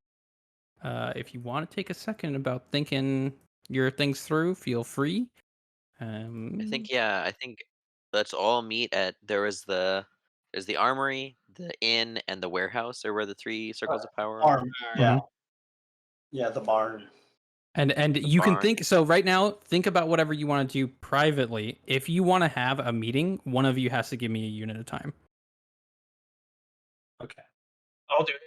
If you want to take a second about thinking your things through, feel free. I think let's all meet at there's the armory, the inn, and the warehouse are where the 3 circles of power are. Arm. Alright. Yeah. Yeah, the barn. And The you can barn. think so right now, think about whatever you want to do privately. If you want to have a meeting, one of you has to give me a unit of time. Okay. I'll do it.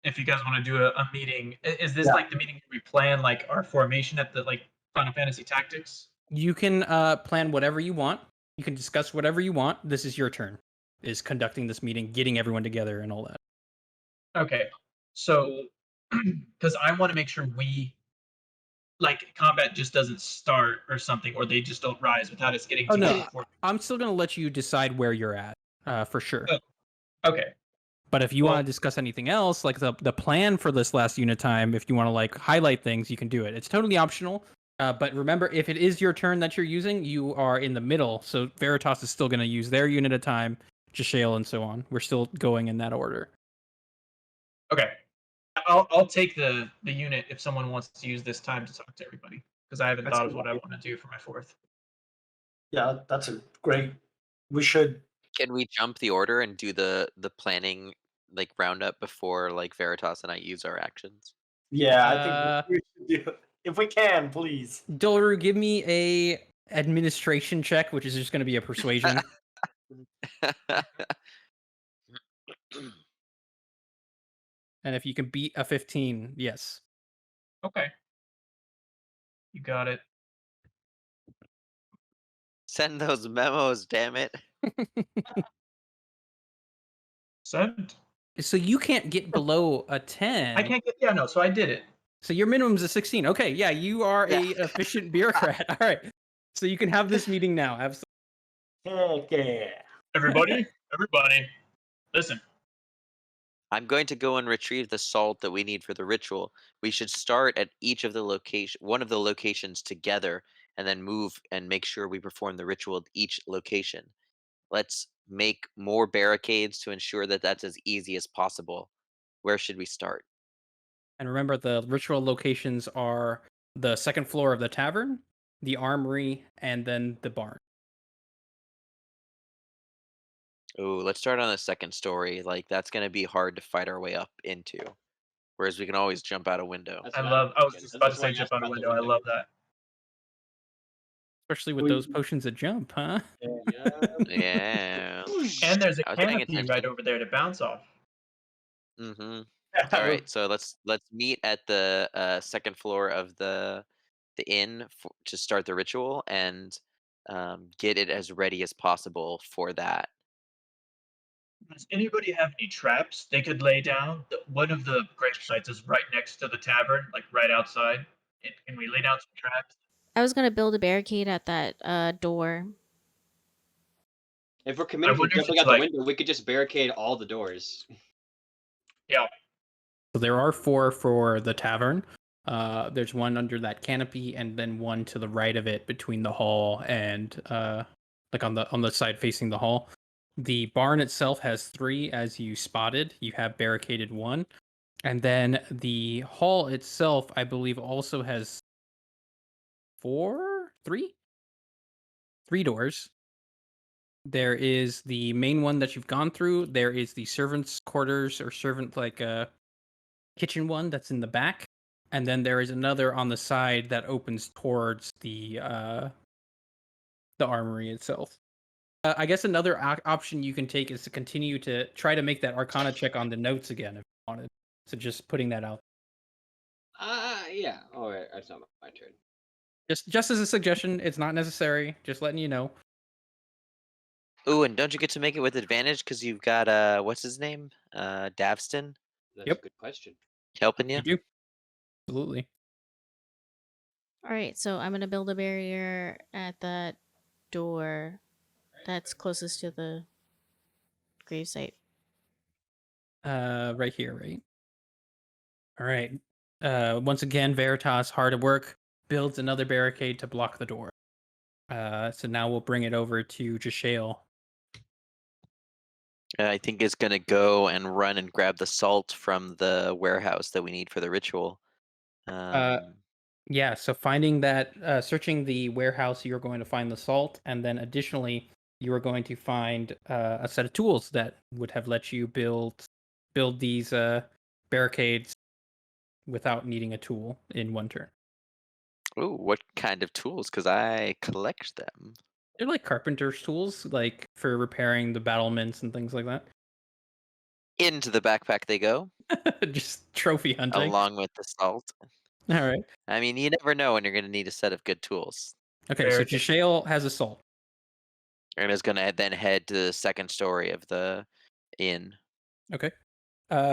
If you guys want to do a meeting, is this Yeah. like the meeting we plan like our formation at the like Final Fantasy Tactics? You can plan whatever you want. You can discuss whatever you want. This is your turn. Is conducting this meeting, getting everyone together, and all that. Okay, so because I want to make sure we like combat just doesn't start or something, or they just don't rise without us getting Oh together. no, I'm still gonna let you decide where you're at, for sure. Okay. But if you Well- want to discuss anything else, like the plan for this last unit time, if you want to like highlight things, you can do it. It's totally optional. But remember, if it is your turn that you're using, you are in the middle. So Veritas is still going to use their unit of time, Jashale, and so on. We're still going in that order. Okay. I'll take the unit if someone wants to use this time to talk to everybody, because I haven't That's thought of a what I good want to do for my 4th. Yeah, that's a great. We should. Can we jump the order and do the planning like roundup before like Veritas and I use our actions? Yeah, I think we should do. If we can, please. Dolru, give me a administration check, which is just going to be a persuasion. And if you can beat a 15, yes. Okay. You got it. Send those memos, damn it. Send. So you can't get below a 10. I can't get. Yeah, no. So I did it. So your minimum's a 16. Okay, yeah, you are a efficient bureaucrat. All right. So you can have this meeting now. Absolutely. Heck yeah. Everybody, listen. I'm going to go and retrieve the salt that we need for the ritual. We should start at one of the locations together, and then move and make sure we perform the ritual at each location. Let's make more barricades to ensure that that's as easy as possible. Where should we start? And remember, the ritual locations are the second floor of the tavern, the armory, and then the barn. Oh, let's start on the second story. Like that's going to be hard to fight our way up into. Whereas we can always jump out a window. I was just about to say jump out a window. I love that. Especially with those potions that jump, huh? Yeah. And there's a I was paying canopy right attention. over there to bounce off. Mm-hmm. All right, so let's meet at the second floor of the inn to start the ritual and get it as ready as possible for that. Does anybody have any traps they could lay down? One of the grave sites is right next to the tavern, like right outside. Can we lay down some traps? I was gonna build a barricade at that door. If we're committed to wonder if jumping it's out the like- window, we could just barricade all the doors. Yeah. So there are 4 for the tavern. There's one under that canopy, and then one to the right of it between the hall and like on the side facing the hall. The barn itself has 3, as you spotted. You have barricaded 1, and then the hall itself, I believe, also has 3 doors. There is the main one that you've gone through. There is the servants' quarters or servant kitchen one that's in the back, and then there is another on the side that opens towards the armory itself. I guess another option you can take is to continue to try to make that Arcana check on the notes again if you wanted. So just putting that out. Yeah. All right, that's not my turn. Just as a suggestion, it's not necessary. Just letting you know. Ooh, and don't you get to make it with advantage because you've got what's his name? Davston That's Yep. a good question. helping you? You do. Absolutely. All right, so I'm gonna build a barrier at that door that's closest to the gravesite. Right here, right? All right. Once again, Veritas, hard at work, builds another barricade to block the door. So now we'll bring it over to Jashale. I think is going to go and run and grab the salt from the warehouse that we need for the ritual. Yeah, so finding that, searching the warehouse, you're going to find the salt, and then additionally, you are going to find a set of tools that would have let you build these barricades without needing a tool in one turn. Ooh, what kind of tools? Because I collect them. They're like carpenter's tools, like for repairing the battlements and things like that. Into the backpack they go, Just trophy hunting. along with the salt. All right. I mean, you never know when you're going to need a set of good tools. Okay, so Very good. Jashale has a salt. And is going to then head to the second story of the inn. Okay.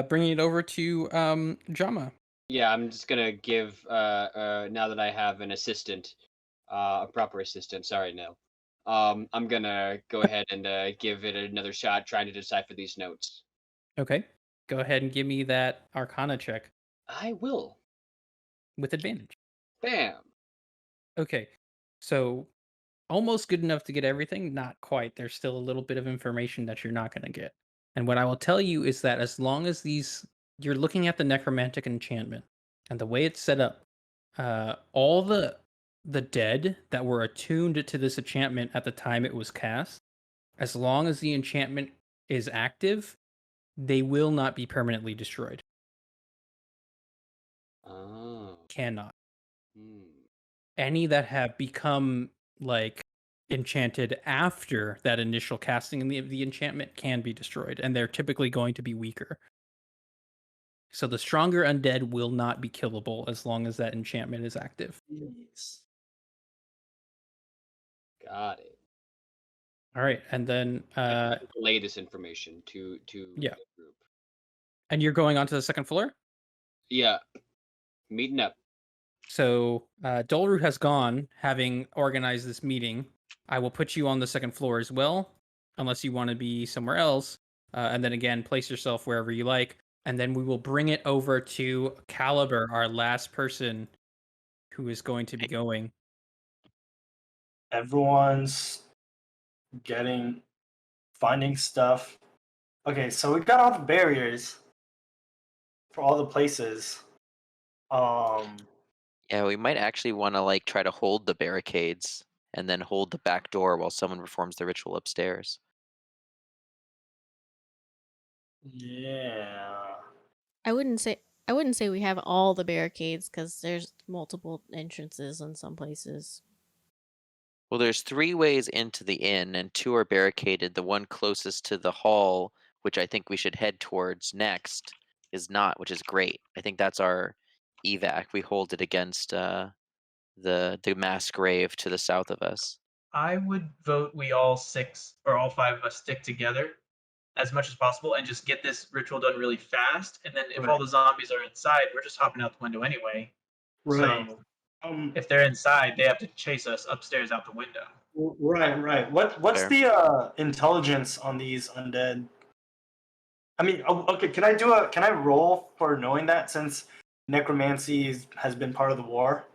Bringing it over to Jama. Yeah, I'm just gonna give now that I have an assistant, a proper assistant. Sorry, no. I'm gonna go ahead and give it another shot, trying to decipher these notes. Okay. Go ahead and give me that Arcana check I will. with advantage. Bam. Okay. So almost good enough to get everything, not quite. There's still a little bit of information that you're not going to get. And what I will tell you is that as long as you're looking at the necromantic enchantment and the way it's set up, all the dead that were attuned to this enchantment at the time it was cast, as long as the enchantment is active, they will not be permanently destroyed. Oh. Cannot. Hmm. Any that have become like enchanted after that initial casting of the enchantment can be destroyed, and they're typically going to be weaker. So the stronger undead will not be killable as long as that enchantment is active. Got it. All right, and then Relay this information to Yeah. the group. and you're going onto the second floor. Yeah. Meeting up. So Dolru has gone, having organized this meeting. I will put you on the second floor as well, unless you want to be somewhere else. And then again, place yourself wherever you like. And then we will bring it over to Caliber, our last person who is going to be going. Everyone's finding stuff. Okay, so we got all the barriers for all the places. Yeah, we might actually want to like try to hold the barricades and then hold the back door while someone performs the ritual upstairs. Yeah. I wouldn't say we have all the barricades because there's multiple entrances in some places. Well, there's 3 ways into the inn, and 2 are barricaded. The one closest to the hall, which I think we should head towards next, is not, which is great. I think that's our evac. We hold it against the mass grave to the south of us. I would vote we all 6 or all 5 of us stick together as much as possible and just get this ritual done really fast. And then if all the zombies are inside, we're just hopping out the window anyway. Right. So if they're inside, they have to chase us upstairs out the window. Right. What's Fair. the intelligence on these undead? I mean, okay. Can I roll for knowing that, since necromancy has been part of the war?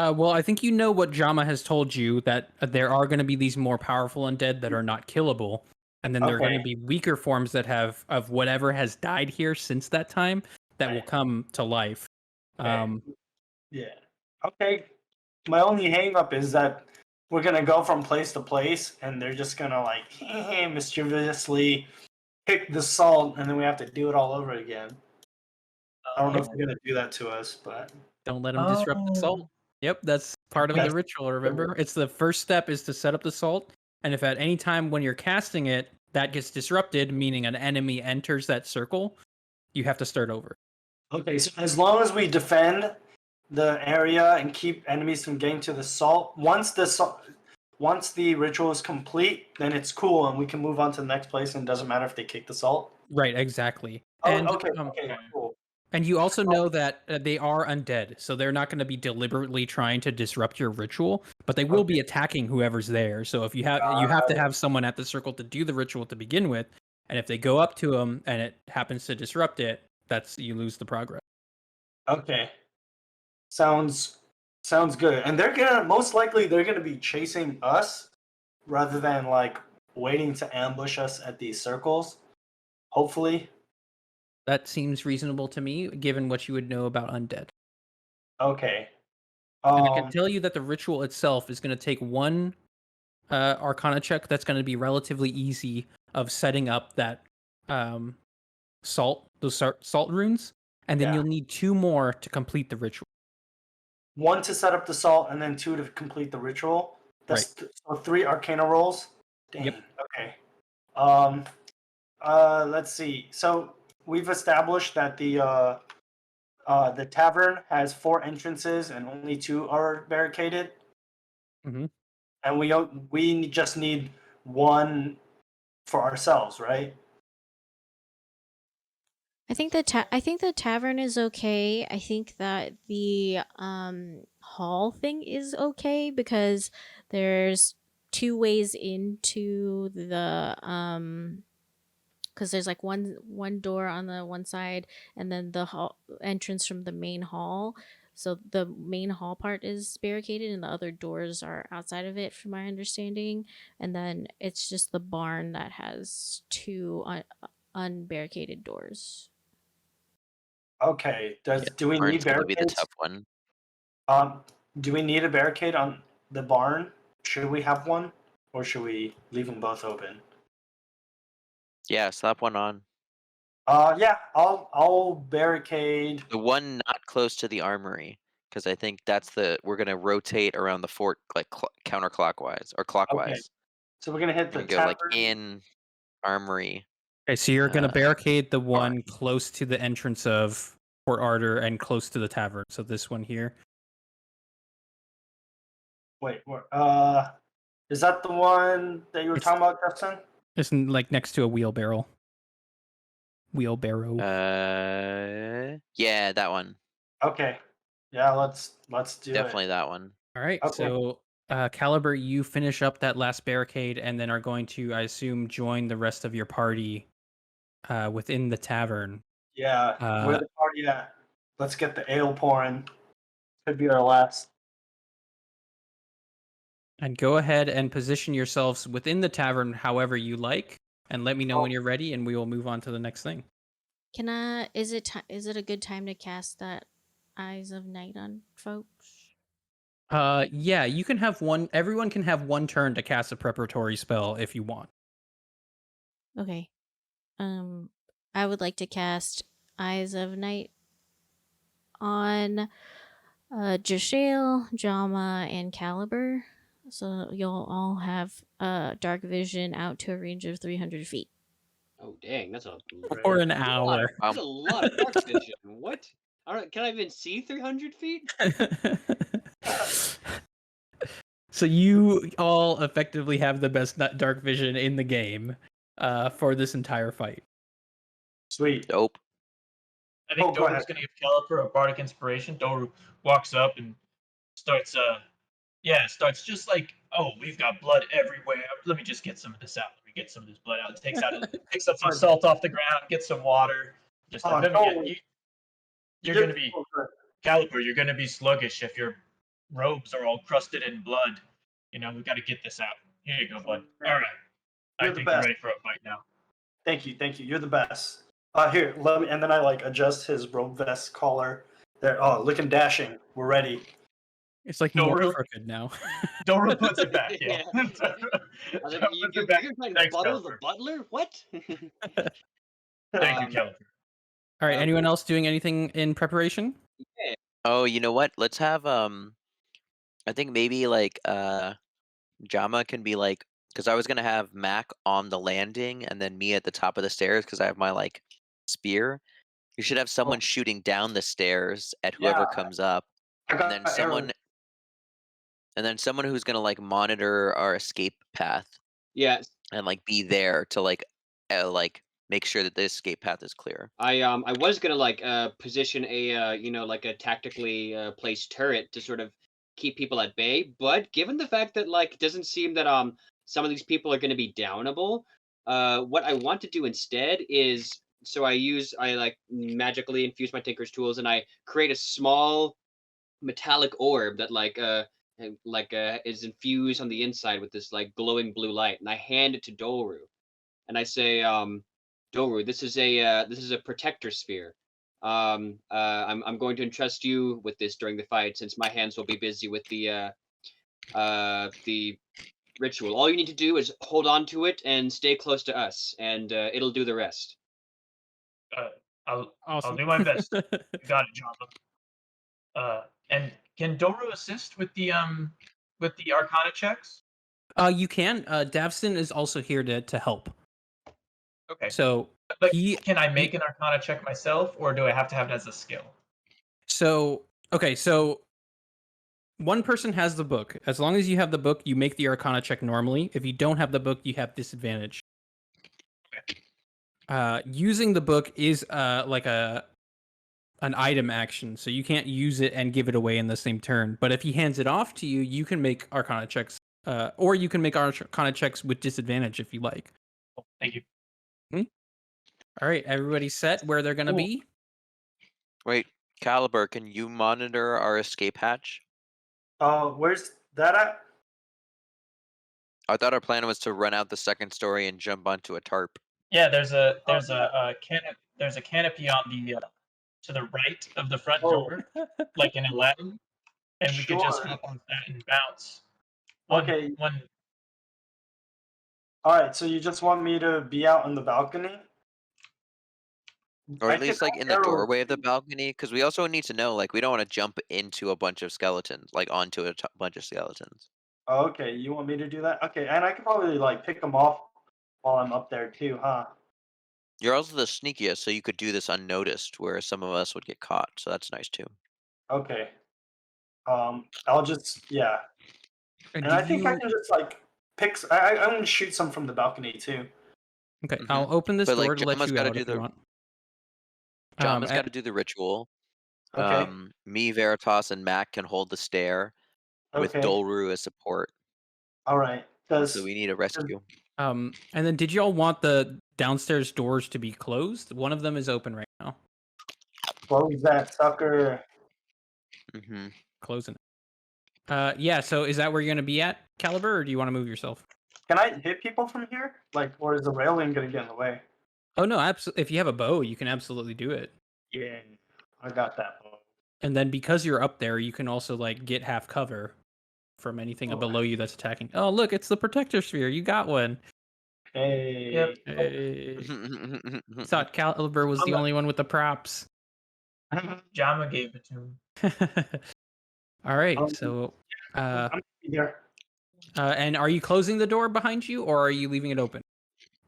Well, I think you know what Jama has told you, that there are going to be these more powerful undead that are not killable. And then there are going to Okay. be weaker forms that have of whatever has died here since that time that will Right. come to life. Okay. Yeah. Okay. My only hang up is that we're gonna go from place to place, and they're just gonna like mischievously pick the salt, and then we have to do it all over again. I don't know if they're gonna do that to us, but Don't let them disrupt the salt. Yep, that's part of the That's- ritual, remember? It's the first step is to set up the salt, and if at any time when you're casting it, that gets disrupted, meaning an enemy enters that circle, you have to start over. okay. So as long as we defend the area and keep enemies from getting to the salt, once the ritual is complete, then it's cool, and we can move on to the next place, and it doesn't matter if they kick the salt. Right, exactly. Oh, And okay, cool. and you also know that they are undead, so they're not going to be deliberately trying to disrupt your ritual, but they will be attacking whoever's there. So if you have to have someone at the circle to do the ritual to begin with, and if they go up to them and it happens to disrupt it, you lose the progress. Okay. Sounds good. And they're gonna be chasing us rather than like waiting to ambush us at these circles. Hopefully. That seems reasonable to me, given what you would know about undead. Okay. And I can tell you that the ritual itself is going to take one Arcana check that's going to be relatively easy of setting up that salt runes, and then Yeah. you'll need 2 more to complete the ritual. 1 to set up the salt, and then 2 to complete the ritual. That's so 3 Arcana rolls. Dang. Yep. Okay. Let's see. So we've established that the tavern has 4 entrances and only 2 are barricaded. Mm-hmm. And we just need 1 for ourselves, right? I think the tavern is okay. I think that the hall thing is okay because there's 2 ways into the because there's like one door on the one side and then the hall entrance from the main hall. So the main hall part is barricaded and the other doors are outside of it, from my understanding. And then it's just the barn that has 2 unbarricaded doors. Okay. Do we Barn's need gonna be the barricades? tough one. Do we need a barricade on the barn? Should we have one, or should we leave them both open? Yeah, slap one on. Yeah, I'll barricade. The one not close to the armory, because I think we're gonna rotate around the fort like counterclockwise or clockwise. Okay, so we're gonna hit We're the gonna go like tavern. in armory. Okay, so you're going to barricade the one barn. close to the entrance of Fort Ardor and close to the tavern. So this one here. Wait, is that the one that you were It's- talking about, Justin? It's like next to a wheelbarrow. Yeah, that one. Okay, yeah, let's do Definitely it. that one. All right. Okay. So, Caliber, you finish up that last barricade and then are going to, I assume, join the rest of your party within the tavern. Yeah, where the party at? Let's get the ale pouring. Could be our last. And go ahead and position yourselves within the tavern however you like, and let me know when you're ready, and we will move on to the next thing. Is it a good time to cast that Eyes of Night on folks? Yeah, you can have one. Everyone can have 1 turn to cast a preparatory spell if you want. Okay. I would like to cast Eyes of Night on Jashael, Jama, and Caliber. So you'll all have dark vision out to a range of 300 feet. Oh dang, that's a For an that's a hour. That's a lot of dark vision. What? Can I even see 300 feet? So you all effectively have the best dark vision in the game for this entire fight. Sweet. Dope. I think go Doru's ahead. gonna give Caliper a bardic inspiration. Doru walks up and starts starts just like, oh, we've got blood everywhere. Let me just get some of this out. Let me get some of this blood out. Picks up some salt off the ground, gets some water. Just like, you're gonna be Caliper, you're gonna be sluggish if your robes are all crusted in blood. You know, we gotta get this out. Here you go, bud. Alright. I You're the think best. you're ready for a fight now. Thank you. You're the best. Here, let me, and then I like adjust his robe vest collar. There. Oh, looking dashing. We're ready. It's like Doru? more crooked now. Doru puts it back, yeah. I was like, you're trying to bottle the butler? What? Thank you, Caliper. All right. Anyone else doing anything in preparation? Yeah. Oh, you know what? Let's have I think maybe like Jama can be like, because I was gonna have Mac on the landing and then me at the top of the stairs because I have my like spear. You should have someone shooting down the stairs at whoever comes up, and then someone who's gonna like monitor our escape path. Yeah. And like be there to like make sure that the escape path is clear. I was gonna like position a like a tactically placed turret to sort of keep people at bay, but given the fact that like it doesn't seem that some of these people are gonna be downable, what I want to do instead is I like magically infuse my Tinker's tools and I create a small metallic orb that like is infused on the inside with this like glowing blue light, and I hand it to Doru, and I say, Doru, this is a protector sphere. I'm going to entrust you with this during the fight, since my hands will be busy with the ritual. All you need to do is hold on to it and stay close to us, and it'll do the rest. I'll Awesome. do my best. You got it, Java. And can Doru assist with the Arcana checks? You can. Davston is also here to help. Okay. So But can I make an Arcana check myself, or do I have to have it as a skill? So one person has the book. As long as you have the book, you make the Arcana check normally. If you don't have the book, you have disadvantage. Okay. Using the book is like an item action, so you can't use it and give it away in the same turn. But if he hands it off to you, you can make Arcana checks, or you can make Arcana checks with disadvantage if you like. Thank you. All right, everybody set where they're gonna be. Wait, Caliber, can you monitor our escape hatch? Where's that at? I thought our plan was to run out the second story and jump onto a tarp. Yeah, there's a canopy on the to the right of the front door, like in 11, and we could just Sure. hop on that and bounce. Okay. All right, so you just want me to be out on the balcony? Or I at least could like in the arrow doorway of the you. balcony, because we also need to know, like, we don't want to jump into a bunch of skeletons, like onto a bunch of skeletons. Oh, okay, you want me to do that? Okay, and I could probably like pick them off while I'm up there too, huh? You're also the sneakiest, so you could do this unnoticed, where some of us would get caught. So that's nice too. Okay. I'll just and I think I can just like pick. I'm gonna shoot some from the balcony too. Okay, Mhm. I'll open this But, like, door to let Jama's you gotta out do if you the- want. Jama's a- got to do the ritual. Okay. Me, Veritas, and Mac can hold the stair with Okay. Dolru as support. All right. So we need a rescue. And then did you all want the downstairs doors to be closed? One of them is open right now. Close that sucker. Mm-hmm. Closing it. Yeah, so is that where you're gonna be at, Caliber, or do you want to move yourself? Can I hit people from here? Like, or is the railing gonna get in the way? Oh no, absolutely. If you have a bow, you can absolutely do it. Yeah, I got that. And then because you're up there, you can also like get half cover from anything Oh. below you that's attacking. Oh look, it's the protector sphere. You got one. Hey. Yep. Hey. Thought Caliber was the only one with the props. Jama gave it to him. All right, so I'm here. and are you closing the door behind you, or are you leaving it open?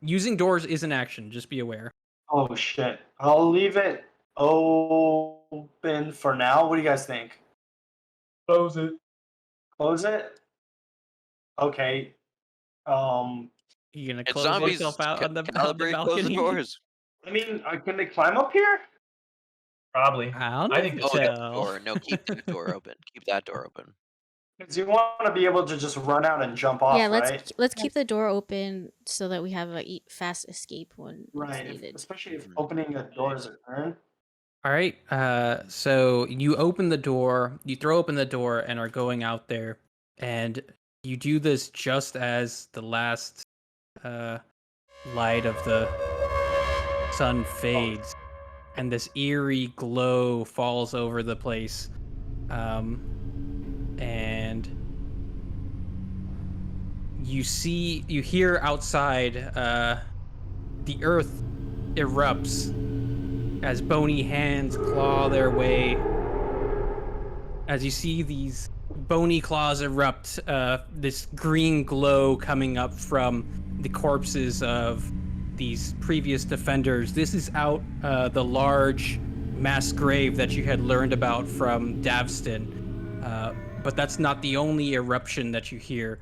Using doors is an action. Just be aware. Oh shit! I'll leave it open for now. What do you guys think? Close it. Close it. Okay. You gonna It's close zombies. yourself out on the Caliber, close the balcony? doors. I mean, can they climb up here? Probably. I don't I think know. Oh, that Tell. door. No, keep that door open. Keep that door open. Because you want to be able to just run out and jump off, Yeah, right? let's keep the door open so that we have a fast escape when it's Right. needed. Especially if Mhm. opening a door is a turn. All right. So you open the door, you throw open the door, and are going out there, and you do this just as the last light of the sun fades, and this eerie glow falls over the place, and you hear outside the earth erupts as bony hands claw their way. As you see these bony claws erupt, this green glow coming up from the corpses of these previous defenders. This is out the large mass grave that you had learned about from Davston. But that's not the only eruption that you hear.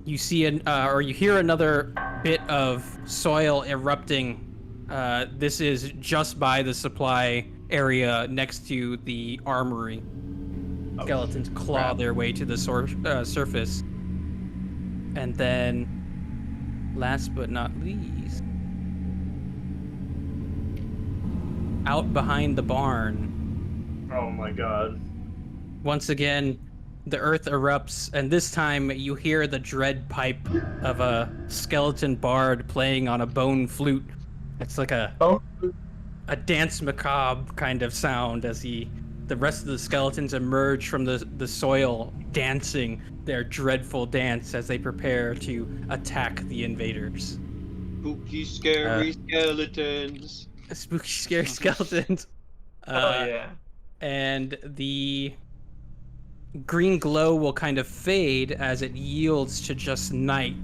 You see or you hear another bit of soil erupting. This is just by the supply area next to the armory. Skeletons claw their way to the surface. And then, last but not least, out behind the barn, Oh my god. once again, the earth erupts, and this time you hear the dread pipe of a skeleton bard playing on a bone flute. It's like a dance macabre kind of sound as the rest of the skeletons emerge from the soil, dancing their dreadful dance as they prepare to attack the invaders. Spooky, scary skeletons. Spooky, scary skeletons. Oh yeah. And the green glow will kind of fade as it yields to just night.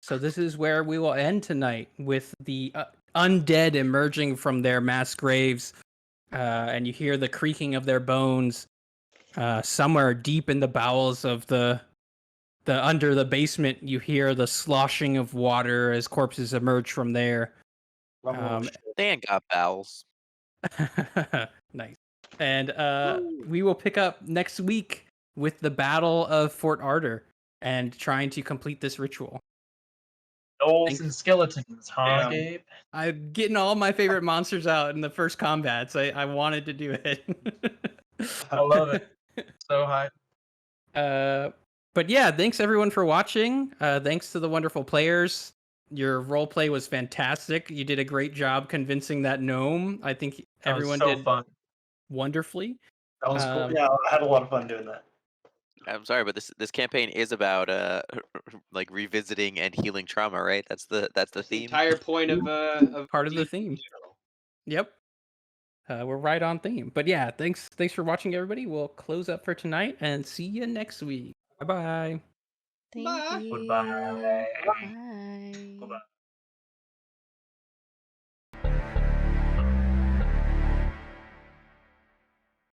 So this is where we will end tonight, with the undead emerging from their mass graves, and you hear the creaking of their bones somewhere deep in the bowels of the under the basement. You hear the sloshing of water as corpses emerge from there. They ain't got bowels. Nice. And we will pick up next week with the Battle of Fort Ardor and trying to complete this ritual. Gnolls and skeletons, huh, Yeah. Gabe? I'm getting all my favorite monsters out in the first combats. I wanted to do it. I love it. So high. But yeah, thanks everyone for watching. Thanks to the wonderful players. Your roleplay was fantastic. You did a great job convincing that gnome. I think That everyone was so did fun. wonderfully. That was cool. Yeah, I had a lot of fun doing that. I'm sorry, but this campaign is about like revisiting and healing trauma, right? That's the The theme. entire point of Part of the D&D in theme. general. Yep. We're right on theme. But yeah, thanks for watching, everybody. We'll close up for tonight and see you next week. Bye-bye. Thank Bye. you. Goodbye. Bye. Goodbye.